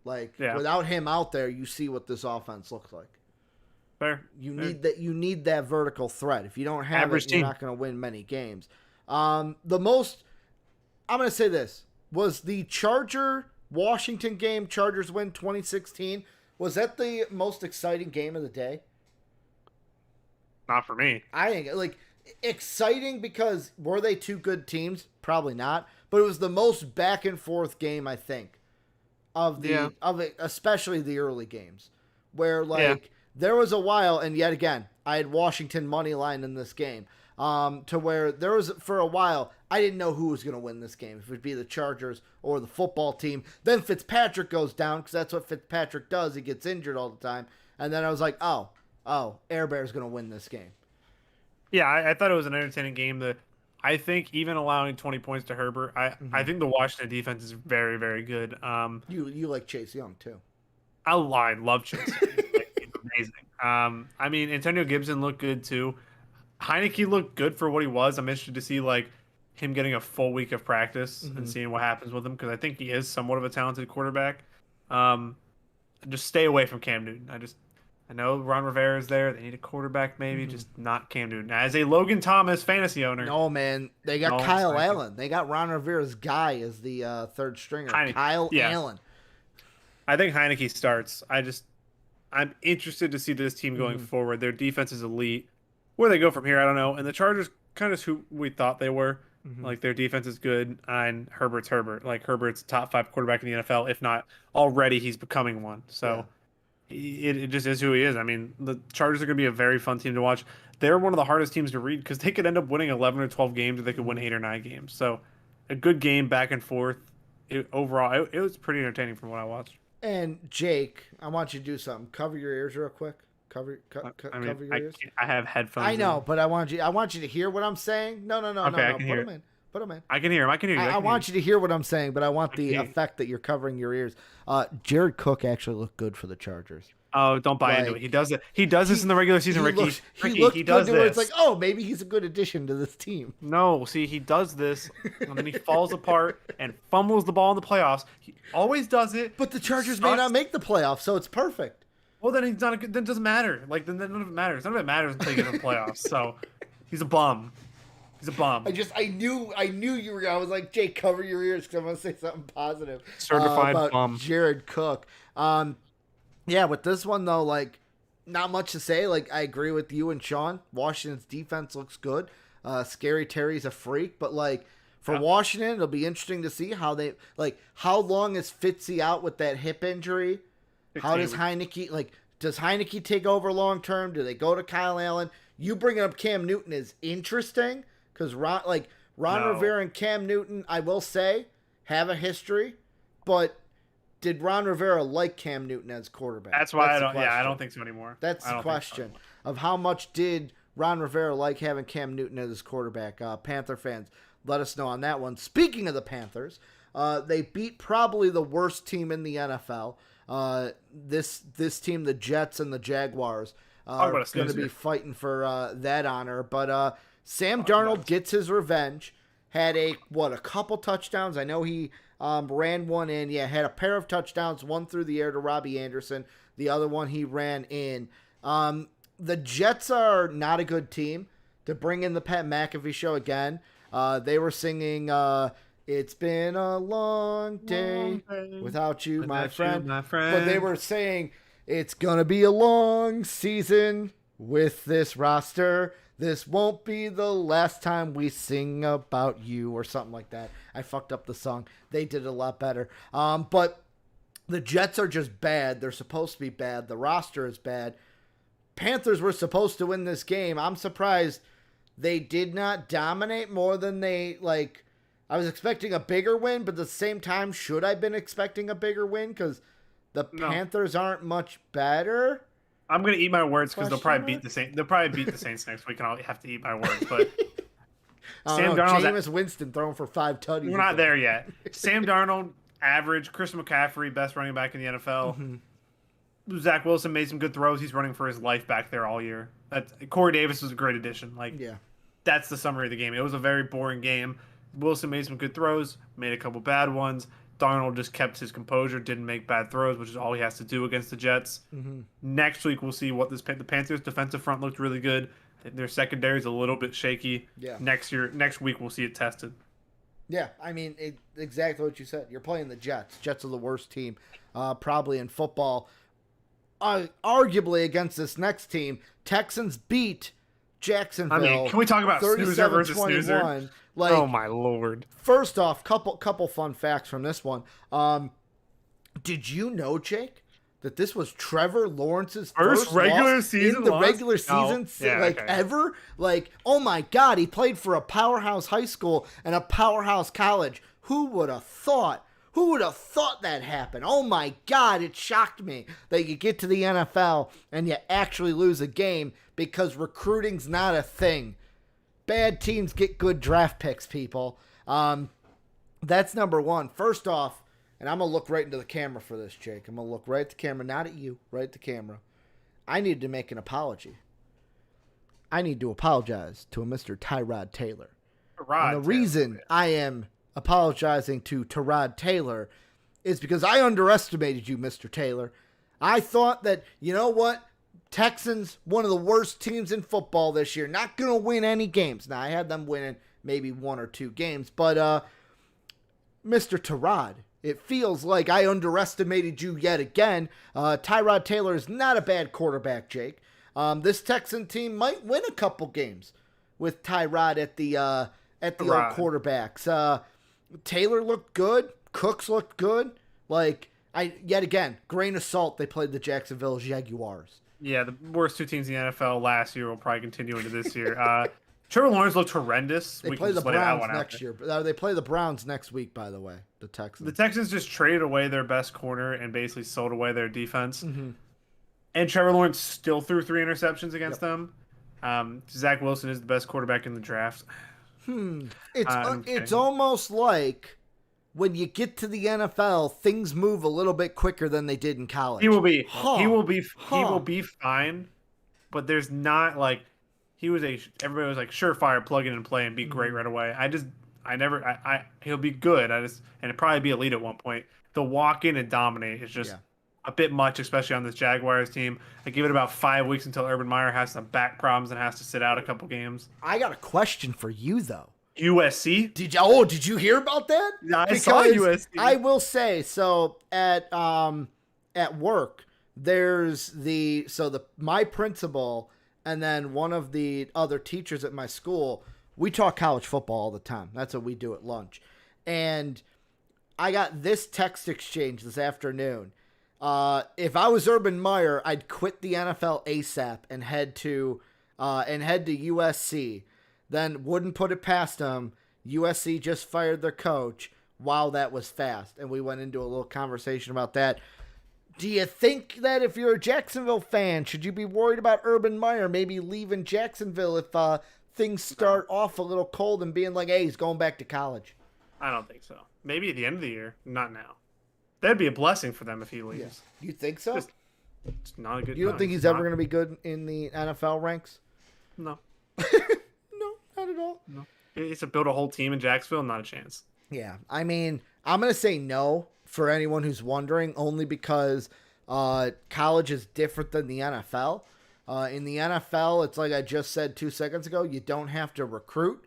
Speaker 1: Like, without him out there, you see what this offense looks like.
Speaker 2: Fair.
Speaker 1: You need that vertical threat. If you don't have it, you're not going to win many games. I'm going to say this. Was the Charger-Washington game, Chargers win 2016, was that the most exciting game of the day?
Speaker 2: Not for me.
Speaker 1: I think, like, exciting because were they 2 good teams? Probably not. But it was the most back-and-forth game, I think, of it, especially the early games. Where, like, there was a while, and yet again, I had Washington money line in this game, to where there was, for a while, I didn't know who was going to win this game, if it would be the Chargers or the football team. Then Fitzpatrick goes down, because that's what Fitzpatrick does. He gets injured all the time. And then I was like, oh, Air Bear's going to win this game.
Speaker 2: Yeah, I thought it was an entertaining game. I think even allowing 20 points to Herbert, I think the Washington defense is very, very good.
Speaker 1: You like Chase Young, too.
Speaker 2: I love Chase Young. He's amazing. I mean, Antonio Gibson looked good, too. Heineke looked good for what he was. I'm interested to see, like, him getting a full week of practice and seeing what happens with him, because I think he is somewhat of a talented quarterback. Just stay away from Cam Newton. I know Ron Rivera is there. They need a quarterback, maybe, just not Cam Newton. As a Logan Thomas fantasy owner.
Speaker 1: No, man. They got Kyle Allen. They got Ron Rivera's guy as the third stringer. Kyle Allen.
Speaker 2: I think Heineke starts. I'm interested to see this team going forward. Their defense is elite. Where they go from here, I don't know. And the Chargers kind of who we thought they were. Like, their defense is good, and Herbert's Herbert. Like, Herbert's top 5 quarterback in the NFL. If not already, he's becoming one. So it just is who he is. I mean, the Chargers are going to be a very fun team to watch. They're one of the hardest teams to read because they could end up winning 11 or 12 games, or they could win 8 or 9 games. So a good game back and forth. Overall, it was pretty entertaining from what I watched.
Speaker 1: And Jake, I want you to do something. Cover your ears real quick. Cover your ears.
Speaker 2: I have headphones.
Speaker 1: I know, but I want you to hear what I'm saying. No.
Speaker 2: Okay,
Speaker 1: Put them in.
Speaker 2: I can hear him.
Speaker 1: I want you to hear what I'm saying, but I want the effect that you're covering your ears. Jared Cook actually looked good for the Chargers.
Speaker 2: Oh, don't buy into it. He does it. He does this in the regular season, Ricky.
Speaker 1: He does this. It's like, oh, maybe he's a good addition to this team.
Speaker 2: No, see, he does this, and then he falls apart and fumbles the ball in the playoffs. He always does it.
Speaker 1: But the Chargers may not make the playoffs, so it's perfect.
Speaker 2: Well, then he's not. Then it doesn't matter. Like, then none of it matters. None of it matters until you get to the playoffs. So, he's a bum. He's a bum.
Speaker 1: I knew you were. I was like, Jake, cover your ears because I'm gonna say something positive.
Speaker 2: Certified
Speaker 1: about
Speaker 2: bum.
Speaker 1: Jared Cook. Yeah, with this one though, like, not much to say. Like, I agree with you and Sean. Washington's defense looks good. Scary Terry's a freak, but like for Washington, it'll be interesting to see how long is Fitzy out with that hip injury? How does Heineke does Heineke take over long term? Do they go to Kyle Allen? You bringing up Cam Newton is interesting because Ron Rivera and Cam Newton, I will say, have a history, but did Ron Rivera like Cam Newton as quarterback?
Speaker 2: That's why I don't think so anymore.
Speaker 1: That's the question of how much did Ron Rivera like having Cam Newton as his quarterback. Panther fans, let us know on that one. Speaking of the Panthers, they beat probably the worst team in the NFL. This team, the Jets and the Jaguars, are going to be fighting for that honor. But Sam Darnold gets his revenge. Had a couple touchdowns. I know he ran one in. Yeah, had a pair of touchdowns, one through the air to Robbie Anderson. The other one he ran in. The Jets are not a good team. To bring in the Pat McAfee show again, they were singing "It's been a long day without you, my friend." But they were saying it's gonna be a long season With this roster, this won't be the last time we sing about you, or something like that. I fucked up the song. They did it a lot better. But the Jets are just bad. They're supposed to be bad. The roster is bad. Panthers were supposed to win this game. I'm surprised they did not dominate more than they, like, I was expecting a bigger win, but at the same time, should I have been expecting a bigger win? Because the Panthers aren't much better.
Speaker 2: I'm gonna eat my words because they'll probably beat the Saints. They'll probably beat the Saints next week, and I'll have to eat my words. But
Speaker 1: Sam Darnold, Jameis Winston throwing for 5 tutties.
Speaker 2: We're not there yet. Sam Darnold, average. Christian McCaffrey, best running back in the NFL. Mm-hmm. Zach Wilson made some good throws. He's running for his life back there all year. Corey Davis was a great addition. That's the summary of the game. It was a very boring game. Wilson made some good throws, made a couple bad ones. Darnold just kept his composure, didn't make bad throws, which is all he has to do against the Jets. Mm-hmm. Next week, we'll see what the Panthers' defensive front looked really good. Their secondary is a little bit shaky. Yeah. Next week, we'll see it tested.
Speaker 1: Yeah, I mean, exactly what you said. You're playing the Jets. Jets are the worst team, probably in football. Arguably against this next team, Texans beat Jacksonville.
Speaker 2: I mean, can we talk about snoozer versus snoozer? Oh my Lord!
Speaker 1: First off, couple fun facts from this one. Did you know, Jake, that this was Trevor Lawrence's first
Speaker 2: regular season
Speaker 1: in the regular season ever? Like, oh my God, he played for a powerhouse high school and a powerhouse college. Who would have thought? Who would have thought that happened? Oh my God, it shocked me that you get to the NFL and you actually lose a game because recruiting's not a thing. Bad teams get good draft picks, people. That's number one. First off, and I'm going to look right into the camera for this, Jake. I'm going to look right at the camera, not at you, right at the camera. I need to make an apology. I need to apologize to a Mr. Tyrod Taylor. And the reason I am apologizing to Tyrod Taylor is because I underestimated you, Mr. Taylor. I thought that, you know what? Texans, one of the worst teams in football this year. Not going to win any games. Now, I had them winning maybe 1 or 2 games. But, Mr. Tyrod, it feels like I underestimated you yet again. Tyrod Taylor is not a bad quarterback, Jake. This Texan team might win a couple games with Tyrod at the old quarterbacks. Taylor looked good. Cooks looked good. Yet again, grain of salt, they played the Jacksonville Jaguars.
Speaker 2: Yeah, the worst 2 teams in the NFL last year will probably continue into this year. Trevor Lawrence looked horrendous.
Speaker 1: They play the Browns next year. They play the Browns next week, by the way, the Texans.
Speaker 2: The Texans just traded away their best corner and basically sold away their defense. Mm-hmm. And Trevor Lawrence still threw 3 interceptions against them. Zach Wilson is the best quarterback in the draft.
Speaker 1: It's almost like when you get to the NFL, things move a little bit quicker than they did in college.
Speaker 2: He will be fine, but there's not everybody was like surefire, plug in and play and be great right away. He'll be good. And it'd probably be elite at one point. The walk in and dominate is just a bit much, especially on this Jaguars team. I give it about 5 weeks until Urban Meyer has some back problems and has to sit out a couple games.
Speaker 1: I got a question for you though.
Speaker 2: USC?
Speaker 1: Did you hear about that?
Speaker 2: I saw USC.
Speaker 1: I will say, so at work, there's my principal and then one of the other teachers at my school, we talk college football all the time. That's what we do at lunch. And I got this text exchange this afternoon. If I was Urban Meyer, I'd quit the NFL ASAP and head to USC. Then wouldn't put it past them. USC just fired their coach. Wow, that was fast. And we went into a little conversation about that. Do you think that if you're a Jacksonville fan, should you be worried about Urban Meyer maybe leaving Jacksonville if things start off a little cold and being like, hey, he's going back to college?
Speaker 2: I don't think so. Maybe at the end of the year, not now. That'd be a blessing for them if he leaves.
Speaker 1: Yeah. You think so?
Speaker 2: It's not a good.
Speaker 1: You don't think he's ever going to be good in the NFL ranks?
Speaker 2: No.
Speaker 1: No, not at all.
Speaker 2: No. He's to build a whole team in Jacksonville, not a chance.
Speaker 1: Yeah, I mean, I'm going to say no for anyone who's wondering, only because college is different than the NFL. In the NFL, it's like I just said 2 seconds ago, you don't have to recruit.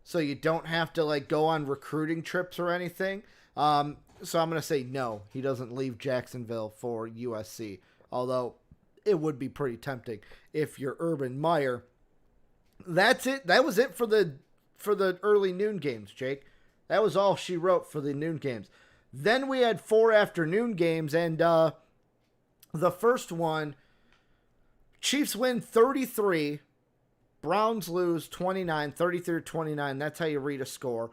Speaker 1: So you don't have to go on recruiting trips or anything. So I'm going to say no, he doesn't leave Jacksonville for USC. Although it would be pretty tempting if you're Urban Meyer. That's it. That was it for the early noon games, Jake. That was all she wrote for the noon games. Then we had 4 afternoon games, and the first one, Chiefs win 33, Browns lose 29, 33-29. That's how you read a score.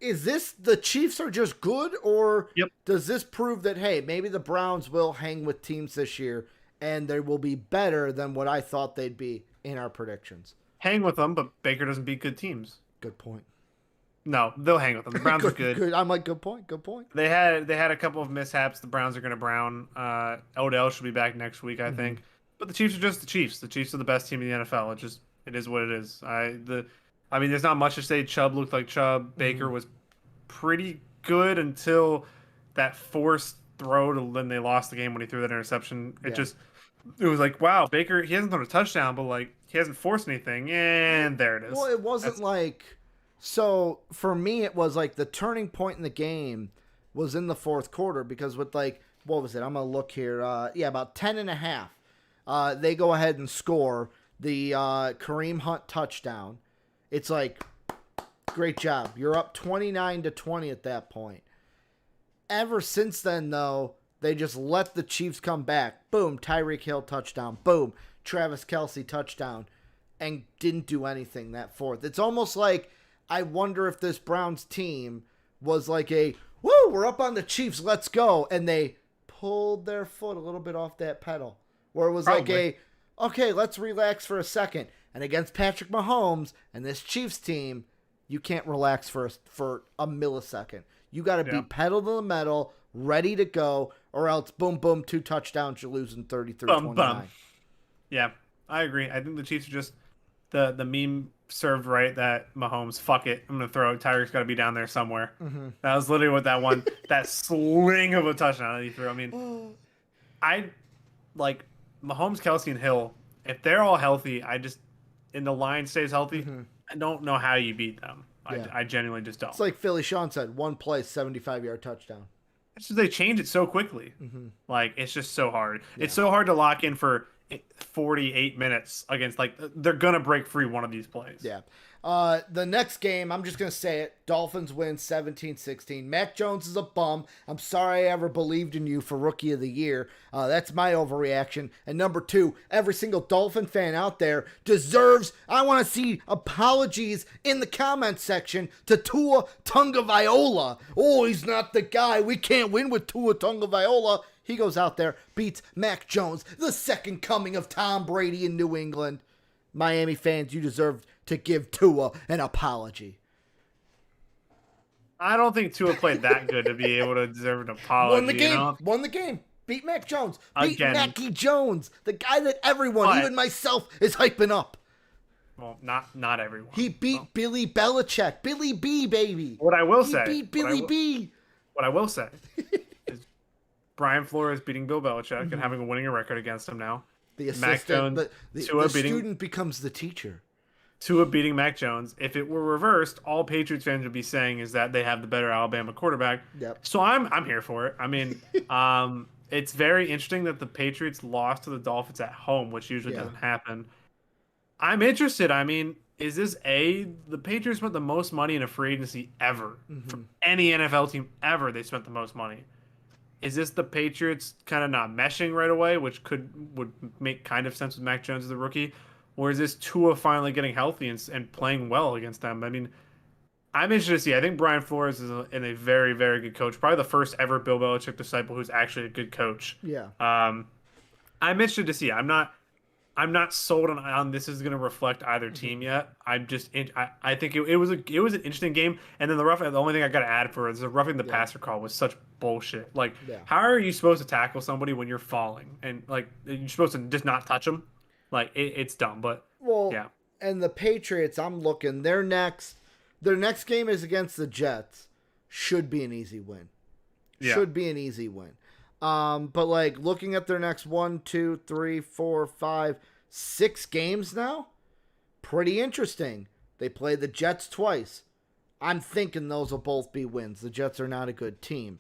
Speaker 1: Is this the Chiefs are just good, or does this prove that, hey, maybe the Browns will hang with teams this year and they will be better than what I thought they'd be in our predictions?
Speaker 2: Hang with them, but Baker doesn't beat good teams.
Speaker 1: Good point.
Speaker 2: No, they'll hang with them. The Browns are good.
Speaker 1: I'm like, good point.
Speaker 2: They had a couple of mishaps. The Browns are going to Brown. Odell should be back next week, I think. But the Chiefs are just the Chiefs. The Chiefs are the best team in the NFL. It is what it is. I mean, there's not much to say. Chubb looked like Chubb. Baker was pretty good until that forced throw to then they lost the game when he threw that interception. It was like, wow, Baker, he hasn't thrown a touchdown, but like he hasn't forced anything, and there it is.
Speaker 1: Well, it wasn't so for me it was like the turning point in the game was in the fourth quarter, because with what was it? I'm gonna look here. About 10.5. They go ahead and score the Kareem Hunt touchdown. It's like, great job. You're up 29-20 at that point. Ever since then, though, they just let the Chiefs come back. Boom, Tyreek Hill touchdown. Boom, Travis Kelce touchdown. And didn't do anything that fourth. It's almost like I wonder if this Browns team was like we're up on the Chiefs, let's go. And they pulled their foot a little bit off that pedal. Where it was okay, let's relax for a second. And against Patrick Mahomes and this Chiefs team, you can't relax for a millisecond. You got to be pedal to the metal, ready to go, or else boom, boom, 2 touchdowns, you're losing 33-29.
Speaker 2: Yeah, I agree. I think the Chiefs are just the meme served right that Mahomes, fuck it, I'm going to throw it. Tyreek's got to be down there somewhere. That was literally what that sling of a touchdown that he threw. I mean, I like Mahomes, Kelce, and Hill. If they're all healthy, and the line stays healthy, I don't know how you beat them. Yeah. I genuinely just don't.
Speaker 1: It's like Philly Sean said, one play, 75-yard touchdown.
Speaker 2: It's just they change it so quickly. Like, it's just so hard. Yeah. It's so hard to lock in for 48 minutes against, they're going to break free one of these plays.
Speaker 1: Yeah. The next game, I'm just going to say it. Dolphins win 17-16. Mac Jones is a bum. I'm sorry I ever believed in you for Rookie of the Year. That's my overreaction. And number 2, every single Dolphin fan out there deserves, I want to see apologies in the comments section to Tua Tagovailoa. Oh, he's not the guy. We can't win with Tua Tagovailoa. He goes out there, beats Mac Jones, the second coming of Tom Brady in New England. Miami fans, you deserve to give Tua an apology.
Speaker 2: I don't think Tua played that good to be able to deserve an apology.
Speaker 1: Won the game. Beat Mac Jones. Beat Mackie Jones, the guy that everyone, even myself, is hyping up.
Speaker 2: Well, not everyone.
Speaker 1: He beat Billy Belichick. Billy B, baby.
Speaker 2: What I will say.
Speaker 1: He beat Billy B.
Speaker 2: What I will say is Brian Flores beating Bill Belichick and having a winning record against him now.
Speaker 1: The assistant, the student becomes the teacher.
Speaker 2: Tua beating Mac Jones. If it were reversed, all Patriots fans would be saying is that they have the better Alabama quarterback.
Speaker 1: Yep.
Speaker 2: So I'm here for it. I mean, it's very interesting that the Patriots lost to the Dolphins at home, which usually doesn't happen. I'm interested. I mean, is this the Patriots spent the most money in a free agency ever from any NFL team ever? They spent the most money. Is this the Patriots kind of not meshing right away, which would make kind of sense with Mac Jones as a rookie? Or is this Tua finally getting healthy and playing well against them? I mean, I'm interested to see. I think Brian Flores is a very, very good coach. Probably the first ever Bill Belichick disciple who's actually a good coach.
Speaker 1: Yeah.
Speaker 2: I'm interested to see. I'm not sold on this is going to reflect either team yet. I think it was an interesting game. And then the only thing I got to add for is the roughing the passer call was such bullshit. Like, how are you supposed to tackle somebody when you're falling and you're supposed to just not touch them? Like, it's dumb, but yeah.
Speaker 1: And the Patriots, I'm looking, their next game is against the Jets. Should be an easy win.
Speaker 2: Yeah.
Speaker 1: Should be an easy win. But looking at their next 1, 2, 3, 4, 5, 6 games now, pretty interesting. They play the Jets twice. I'm thinking those will both be wins. The Jets are not a good team.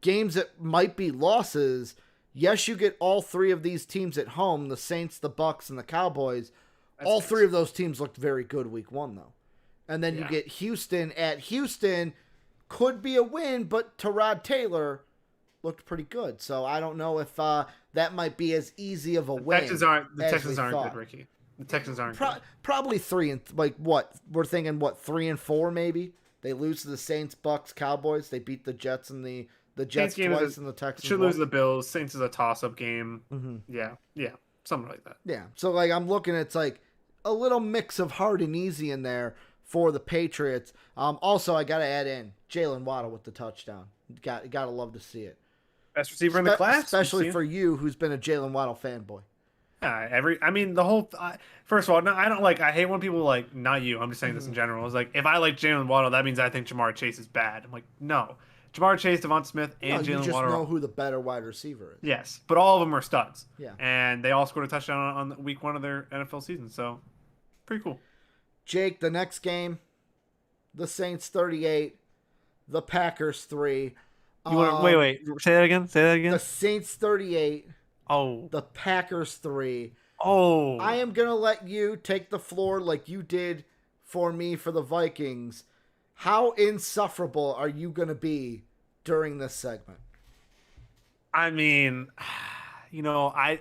Speaker 1: games that might be losses, yes, you get all three of these teams at home, the Saints, the Bucks, and the Cowboys. All three of those teams looked very good week one, though. And then you get Houston at Houston. Could be a win, but Tyrod Taylor looked pretty good. So I don't know if that might be as easy of a win.
Speaker 2: The Texans aren't good, Ricky. The Texans aren't good.
Speaker 1: Probably 3 and what? We're thinking 3 and 4 maybe. They lose to the Saints, Bucks, Cowboys. They beat the Jets and the Jets twice and the Texans.
Speaker 2: Should lose the Bills. Saints is a toss-up game.
Speaker 1: Mm-hmm.
Speaker 2: Yeah, something like that.
Speaker 1: Yeah. So like I'm looking, it's like a little mix of hard and easy in there for the Patriots. Also, I got to add in Jalen Waddle with the touchdown. Got to love to see it.
Speaker 2: Best receiver in the class,
Speaker 1: especially for you, who's been a Jalen Waddle fanboy.
Speaker 2: First of all, no, I don't like. I hate when people like, not you. I'm just saying this in general. It's like if I like Jalen Waddle, that means I think Jamar Chase is bad. I'm like, no, Jamar Chase, Devonta Smith, and Jalen Waddle. You just
Speaker 1: know who the better wide receiver is.
Speaker 2: Yes, but all of them are studs.
Speaker 1: Yeah,
Speaker 2: and they all scored a touchdown on week one of their NFL season. So, pretty cool.
Speaker 1: Jake, the next game, the Saints 38, the Packers 3.
Speaker 2: You want to wait? Say that again.
Speaker 1: The Saints 38.
Speaker 2: Oh.
Speaker 1: The Packers 3.
Speaker 2: Oh.
Speaker 1: I am gonna let you take the floor like you did for me for the Vikings. How insufferable are you gonna be during this segment?
Speaker 2: I mean, I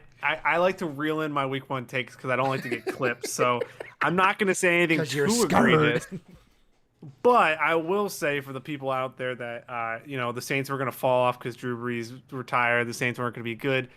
Speaker 2: like to reel in my week one takes because I don't like to get clipped. So I'm not gonna say anything too egregious. But I will say for the people out there that, the Saints were going to fall off because Drew Brees retired. The Saints weren't going to be good.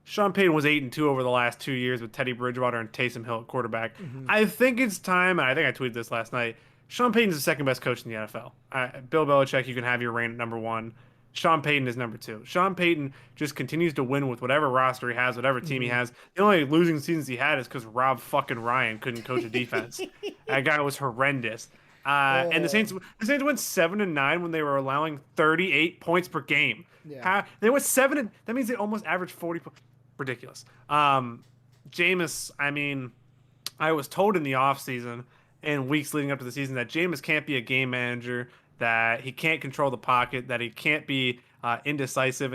Speaker 2: Sean Payton was 8-2 over the last 2 years with Teddy Bridgewater and Taysom Hill at quarterback. Mm-hmm. I think it's time, and I think I tweeted this last night, Sean Payton's the second best coach in the NFL. Bill Belichick, you can have your reign at number 1. Sean Payton is number 2. Sean Payton just continues to win with whatever roster he has, whatever team he has. The only losing seasons he had is because Rob fucking Ryan couldn't coach a defense. That guy was horrendous. And the Saints went 7-9 when they were allowing 38 points per game. Yeah. They went 7, that means they almost averaged 40 points. Ridiculous. Jameis, I was told in the offseason and weeks leading up to the season that Jameis can't be a game manager, that he can't control the pocket, that he can't be decisive,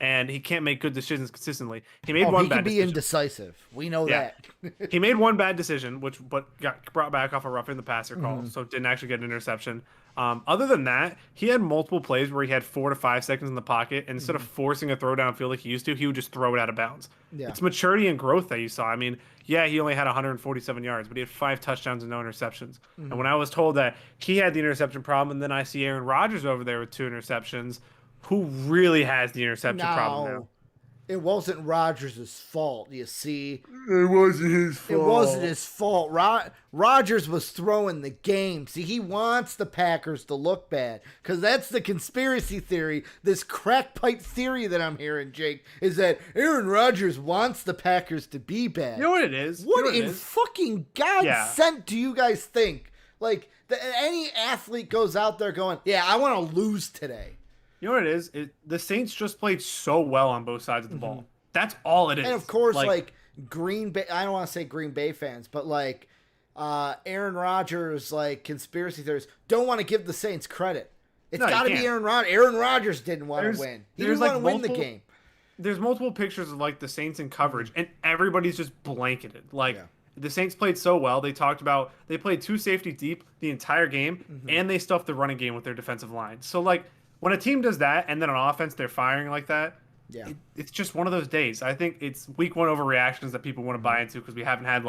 Speaker 2: and he can't make good decisions consistently. He made one bad decision. He can be
Speaker 1: indecisive. We know that.
Speaker 2: He made one bad decision, but got brought back off a roughing the passer call, so didn't actually get an interception. Other than that, he had multiple plays where he had 4 to 5 seconds in the pocket, and instead of forcing a throw downfield like he used to, he would just throw it out of bounds. Yeah. It's maturity and growth that you saw. He only had 147 yards, but he had 5 touchdowns and no interceptions. And when I was told that he had the interception problem, and then I see Aaron Rodgers over there with 2 interceptions, who really has the interception problem now?
Speaker 1: It wasn't Rodgers' fault, you see.
Speaker 2: It wasn't his fault.
Speaker 1: It wasn't his fault. Rodgers was throwing the game. See, he wants the Packers to look bad because that's the conspiracy theory, this crack pipe theory that I'm hearing, Jake, is that Aaron Rodgers wants the Packers to be bad.
Speaker 2: You know what it is?
Speaker 1: What in fucking God's sent do you guys think? Like, any athlete goes out there going, yeah, I want to lose today.
Speaker 2: You know what it is? The Saints just played so well on both sides of the ball. That's all it is.
Speaker 1: And of course, Green Bay, I don't want to say Green Bay fans, but Aaron Rodgers, conspiracy theorists, don't want to give the Saints credit. It's got to be Aaron Rodgers. Aaron Rodgers didn't want to win. He didn't want to win the game.
Speaker 2: There's multiple pictures of the Saints in coverage, and everybody's just blanketed. The Saints played so well. They talked about they played 2 safety deep the entire game, and they stuffed the running game with their defensive line. So when a team does that, and then on offense they're firing like that, it's just one of those days. I think it's week 1 overreactions that people want to buy into because we haven't had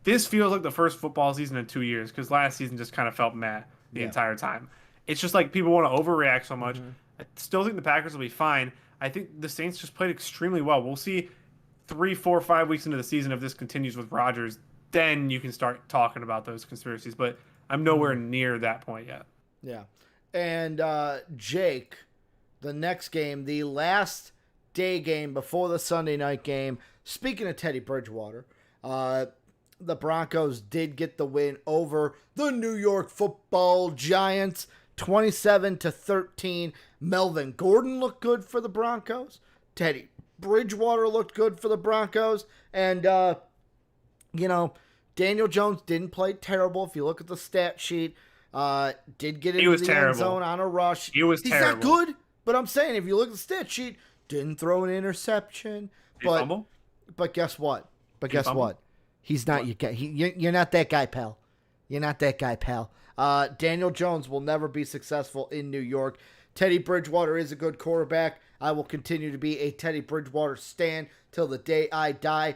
Speaker 2: this feels like the first football season in 2 years because last season just kind of felt meh the entire time. It's just people want to overreact so much. I still think the Packers will be fine. I think the Saints just played extremely well. We'll see 3, 4, 5 weeks into the season if this continues with Rodgers. Then you can start talking about those conspiracies. But I'm nowhere near that point yet.
Speaker 1: Yeah. And Jake, the next game, the last day game before the Sunday night game. Speaking of Teddy Bridgewater, the Broncos did get the win over the New York Football Giants, 27-13. Melvin Gordon looked good for the Broncos. Teddy Bridgewater looked good for the Broncos. And, Daniel Jones didn't play terrible. If you look at the stat sheet, did get into the end zone on a rush.
Speaker 2: He's terrible.
Speaker 1: Not good, But I'm saying, if you look at the stat sheet, didn't throw an interception.
Speaker 2: Did he fumble?
Speaker 1: But guess what?
Speaker 2: Fumble?
Speaker 1: He's not your guy. You're not that guy, pal. You're not that guy, pal. Daniel Jones will never be successful in New York. Teddy Bridgewater is a good quarterback. I will continue to be a Teddy Bridgewater stan till the day I die.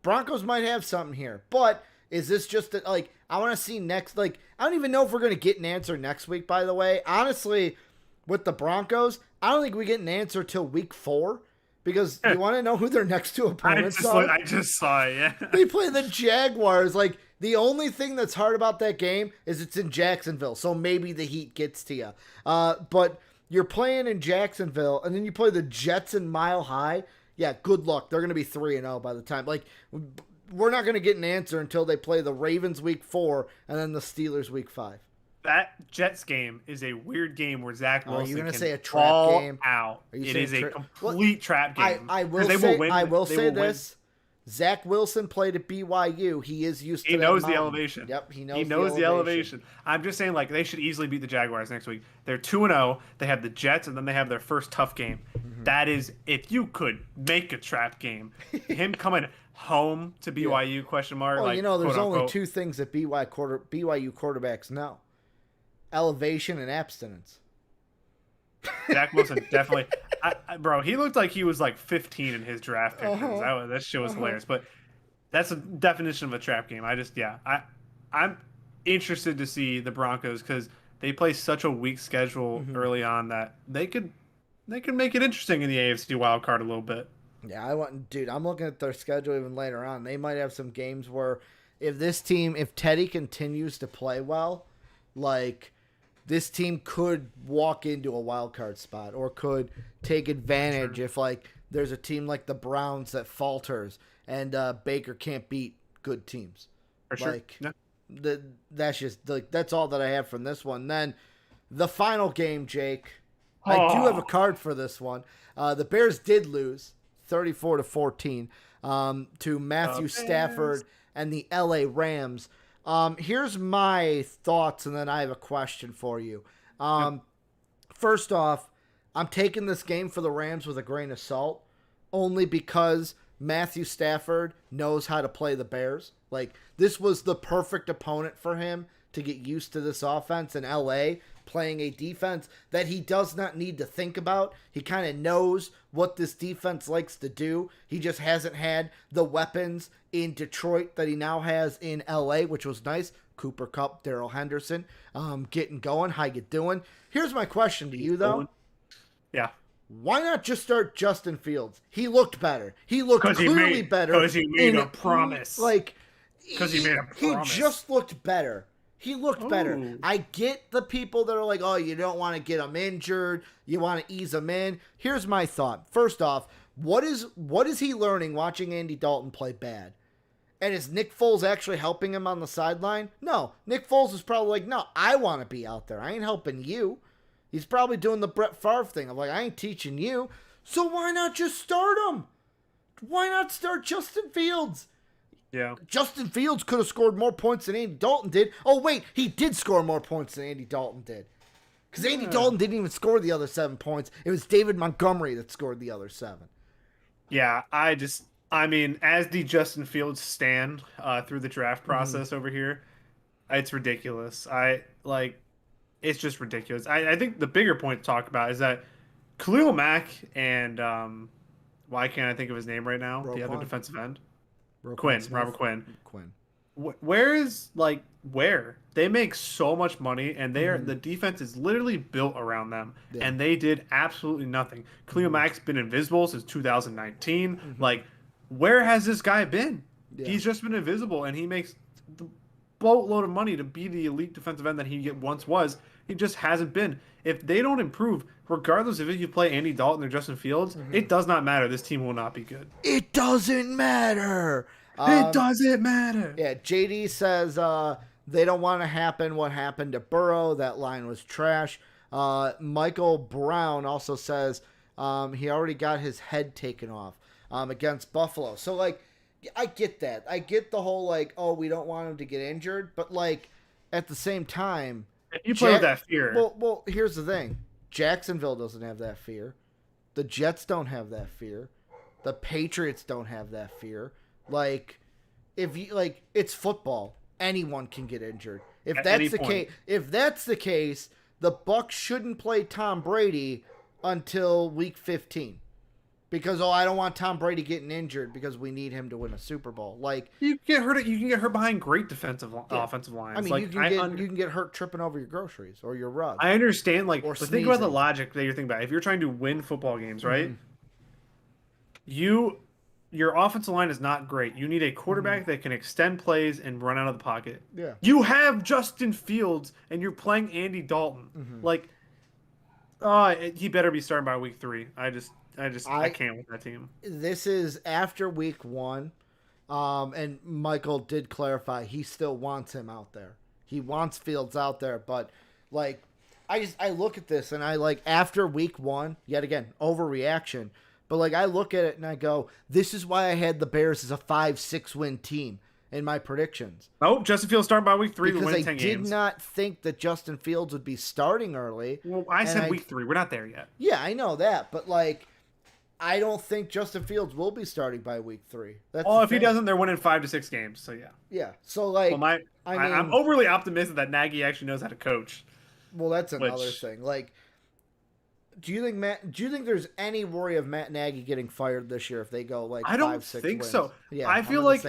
Speaker 1: Broncos might have something here, but is this just I want to see next. I don't even know if we're going to get an answer next week, by the way. Honestly, with the Broncos, I don't think we get an answer till week 4 because you want to know who their next 2 opponents are?
Speaker 2: I just saw it, yeah.
Speaker 1: They play the Jaguars. The only thing that's hard about that game is it's in Jacksonville, so maybe the heat gets to you. But you're playing in Jacksonville, and then you play the Jets in Mile High. Yeah, good luck. They're going to be 3-0 by the time. We're not going to get an answer until they play the Ravens week 4 and then the Steelers week 5.
Speaker 2: That Jets game is a weird game where Zach Wilson
Speaker 1: are you gonna
Speaker 2: can
Speaker 1: say a trap game?
Speaker 2: Out. It is a complete trap game.
Speaker 1: I will say this. Zach Wilson played at BYU. He is used to that.
Speaker 2: He knows
Speaker 1: mountain.
Speaker 2: The elevation.
Speaker 1: Yep, he
Speaker 2: knows the elevation. I'm just saying, they should easily beat the Jaguars next week. They're 2-0. They have the Jets, and then they have their first tough game. Mm-hmm. That is, if you could make a trap game, him coming home to BYU, question mark.
Speaker 1: Well, there's only 2 things that BYU quarterbacks know. Elevation and abstinence.
Speaker 2: Zach Wilson definitely, bro. He looked like he was 15 in his draft pictures. That shit was hilarious. But that's a definition of a trap game. I'm interested to see the Broncos because they play such a weak schedule early on that they could make it interesting in the AFC wild card a little bit.
Speaker 1: Yeah, I'm looking at their schedule even later on. They might have some games where if Teddy continues to play well, this team could walk into a wild card spot or could take advantage if there's a team like the Browns that falters and Baker can't beat good teams.
Speaker 2: For sure.
Speaker 1: That's just that's all that I have from this one. Then the final game, Jake. I do have a card for this one. The Bears did lose 34-14 to Matthew Stafford and the LA Rams. Here's my thoughts, and then I have a question for you. First off, I'm taking this game for the Rams with a grain of salt, only because Matthew Stafford knows how to play the Bears. This was the perfect opponent for him to get used to this offense in LA, playing a defense that he does not need to think about. He kind of knows what this defense likes to do. He just hasn't had the weapons in Detroit that he now has in LA, which was nice. Cooper Kupp, Darrell Henderson, getting going. How you doing? Here's my question to you, though.
Speaker 2: Yeah.
Speaker 1: Why not just start Justin Fields? He looked better. He looked clearly better.
Speaker 2: Because he made a promise.
Speaker 1: Because he made a promise. He just looked better. He looked better. I get the people that are like, oh, you don't want to get him injured. You want to ease him in. Here's my thought. First off, what is he learning watching Andy Dalton play bad? And is Nick Foles actually helping him on the sideline? No. Nick Foles is probably no, I want to be out there. I ain't helping you. He's probably doing the Brett Favre thing. I'm I ain't teaching you. So why not just start him? Why not start Justin Fields?
Speaker 2: Yeah.
Speaker 1: Justin Fields could have scored more points than Andy Dalton did. Oh, wait. He did score more points than Andy Dalton did. Because Andy Dalton didn't even score the other 7 points. It was David Montgomery that scored the other 7.
Speaker 2: Yeah, as the Justin Fields stan through the draft process over here, it's ridiculous. It's just ridiculous. I think the bigger point to talk about is that Khalil Mack and why can't I think of his name right now? The other defensive end. Robert Quinn. Where they make so much money and the defense is literally built around them and they did absolutely nothing. Khalil Mack's been invisible since 2019. Where has this guy been? Yeah. He's just been invisible and he makes the boatload of money to be the elite defensive end that he once was. He just hasn't been. If they don't improve, regardless if you play Andy Dalton or Justin Fields, it does not matter. This team will not be good.
Speaker 1: It doesn't matter.
Speaker 2: It doesn't matter.
Speaker 1: Yeah, JD says they don't want to happen what happened to Burrow. That line was trash. Michael Brown also says he already got his head taken off against Buffalo. So, I get that. I get the whole, we don't want him to get injured. But, at the same time...
Speaker 2: You play with that fear.
Speaker 1: Well, here's the thing. Jacksonville doesn't have that fear. The Jets don't have that fear. The Patriots don't have that fear. Like, it's football. Anyone can get injured. If that's the case, the Bucs shouldn't play Tom Brady until week 15. Because I don't want Tom Brady getting injured because we need him to win a Super Bowl. Like,
Speaker 2: you can get hurt behind great offensive lines.
Speaker 1: I mean, you can get hurt tripping over your groceries or your rug.
Speaker 2: I understand, like,
Speaker 1: or
Speaker 2: but think about the logic that you're thinking about. If you're trying to win football games, right? Your offensive line is not great. You need a quarterback that can extend plays and run out of the pocket.
Speaker 1: Yeah.
Speaker 2: You have Justin Fields and you're playing Andy Dalton. Like, he better be starting by week 3. I can't with that team.
Speaker 1: This is after week 1. And Michael did clarify he still wants him out there. He wants Fields out there, but like I look at this and I like after week 1, yet again, overreaction. But like I look at it and I go, this is why I had the Bears as a 5-6 win team in my predictions.
Speaker 2: Oh, Justin Fields starting by week 3 to win 10 games.
Speaker 1: Because I did not think that Justin Fields would be starting early.
Speaker 2: Well, I said week 3. We're not there yet.
Speaker 1: Yeah, I know that, but like I don't think Justin Fields will be starting by week 3.
Speaker 2: If he doesn't, they're winning 5 to 6 games. So yeah.
Speaker 1: Yeah. So like,
Speaker 2: I'm overly optimistic that Nagy actually knows how to coach.
Speaker 1: Well, that's another thing. Like, do you think there's any worry of Matt Nagy getting fired this year if they go like 5-6 wins?
Speaker 2: I don't think so.
Speaker 1: Yeah.
Speaker 2: I feel like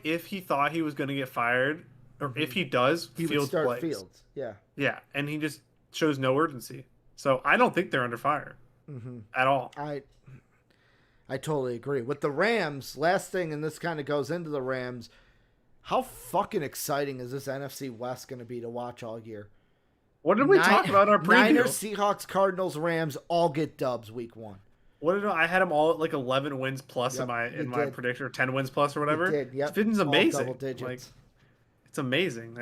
Speaker 2: if he thought he was going to get fired, or if he does,
Speaker 1: he would start Fields. Yeah.
Speaker 2: Yeah, and he just shows no urgency. So I don't think they're under fire. At all.
Speaker 1: I totally agree. With the Rams, last thing, and this kind of goes into the Rams, how fucking exciting is this NFC West going to be to watch all year?
Speaker 2: What did we talk about in our preview?
Speaker 1: Niners, Seahawks, Cardinals, Rams all get dubs week 1.
Speaker 2: I had them all at like 11 wins plus in my prediction, or 10 wins plus or whatever.
Speaker 1: You did, yep.
Speaker 2: It's amazing.
Speaker 1: All double digits.
Speaker 2: Like, it's amazing.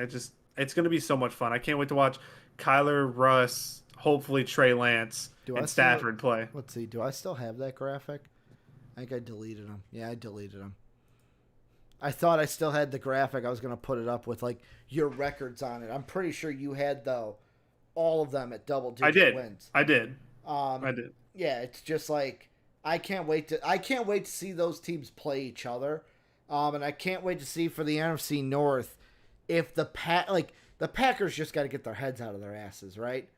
Speaker 2: It's going to be so much fun. I can't wait to watch Kyler, Russ, hopefully Trey Lance, and Stafford play.
Speaker 1: Let's see. Do I still have that graphic? I think I deleted them. Yeah, I deleted them. I thought I still had the graphic. I was going to put it up with like your records on it. I'm pretty sure you had all of them at double-digit wins.
Speaker 2: I did.
Speaker 1: Yeah, it's just like I can't wait to see those teams play each other. And I can't wait to see for the NFC North if the Packers just got to get their heads out of their asses, right?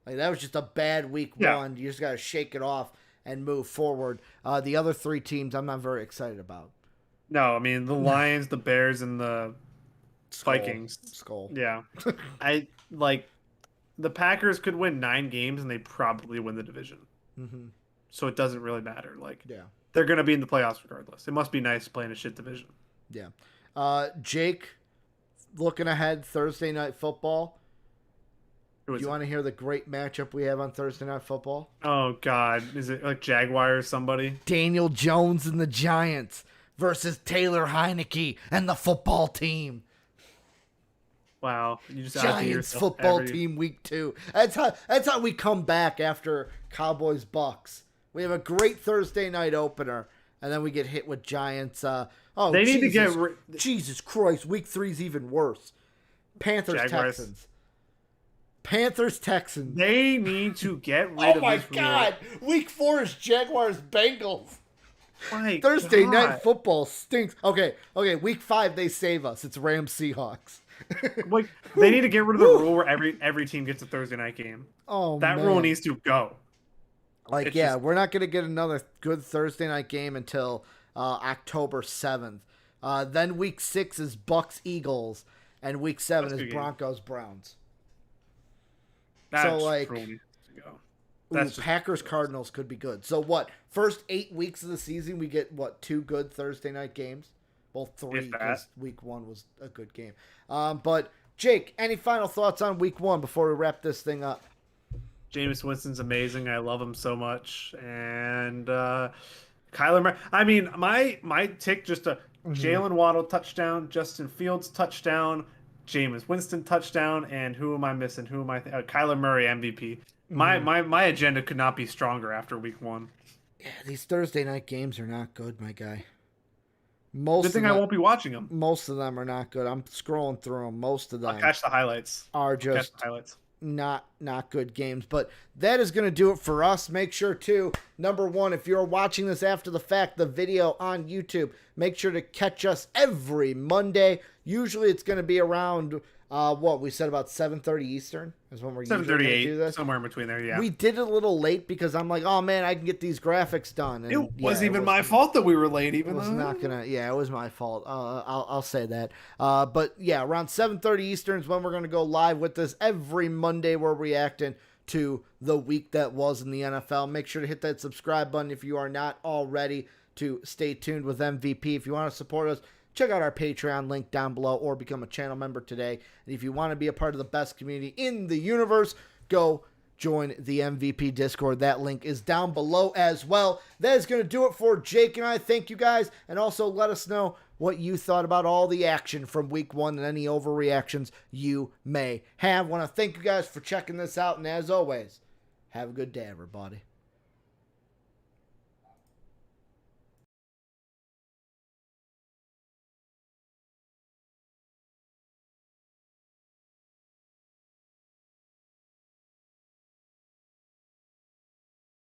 Speaker 1: Like that was just a bad week 1. You just got to shake it off and move forward. The other 3 teams I'm not very excited about.
Speaker 2: No, I mean the Lions, the Bears, and the Vikings.
Speaker 1: Skull.
Speaker 2: Yeah. The Packers could win 9 games and they probably win the division. So it doesn't really matter. Like, they're going to be in the playoffs regardless. It must be nice playing a shit division.
Speaker 1: Yeah. Jake, looking ahead, Thursday Night Football. Do you want to hear the great matchup we have on Thursday Night Football?
Speaker 2: Oh, God. Is it like Jaguars or somebody?
Speaker 1: Daniel Jones and the Giants versus Taylor Heineke and the football team.
Speaker 2: Wow. You just
Speaker 1: Giants football team week 2. That's how we come back after Cowboys Bucks. We have a great Thursday night opener, and then we get hit with Giants.
Speaker 2: They need to get
Speaker 1: Jesus Christ, week 3's even worse. Panthers Texans.
Speaker 2: They need to get rid of this.
Speaker 1: Oh my God. Week 4 is Jaguars Bengals.
Speaker 2: My
Speaker 1: Thursday
Speaker 2: God.
Speaker 1: Night Football stinks. Okay, week 5 they save us. It's Rams Seahawks.
Speaker 2: Like they need to get rid of the rule where every team gets a Thursday night game.
Speaker 1: Oh,
Speaker 2: that
Speaker 1: man.
Speaker 2: rule needs to go.
Speaker 1: Like, we're not going to get another good Thursday night game until October 7th. Then week 6 is Bucks Eagles, and week 7 is Broncos Browns.
Speaker 2: That's
Speaker 1: Packers Cardinals could be good. So what? First 8 weeks of the season, we get 2 good Thursday night games. Well, 3 because week 1 was a good game. But Jake, any final thoughts on week 1 before we wrap this thing up?
Speaker 2: Jameis Winston's amazing. I love him so much. And Kyler Murray. I mean, my tick just a Jalen Waddle touchdown, Justin Fields touchdown, Jameis Winston touchdown, and who am I missing? Kyler Murray MVP. My agenda could not be stronger after week 1.
Speaker 1: Yeah, these Thursday night games are not good, my guy.
Speaker 2: Good thing I won't be watching them.
Speaker 1: Most of them are not good. I'm scrolling through them. Most of them
Speaker 2: I'll catch the highlights.
Speaker 1: Are just not good games. But that is going to do it for us. Make sure to, number one, if you're watching this after the fact, the video on YouTube, make sure to catch us every Monday. Usually it's going to be around what we said, about 7:30 Eastern is when we're usually going to do this.
Speaker 2: Somewhere in between there. Yeah,
Speaker 1: we did it a little late because I'm like, oh man, I can get these graphics done. And
Speaker 3: it wasn't even my fault that we were late. Even though
Speaker 1: it was my fault. I'll say that. But yeah, around 7:30 Eastern is when we're going to go live with this every Monday. We're reacting to the week that was in the NFL. Make sure to hit that subscribe button if you are not already, to stay tuned with MVP. If you want to support us, check out our Patreon link down below or become a channel member today. And if you want to be a part of the best community in the universe, go join the MVP Discord. That link is down below as well. That is going to do it for Jake and I. Thank you guys. And also let us know what you thought about all the action from week 1 and any overreactions you may have. I want to thank you guys for checking this out. And as always, have a good day, everybody.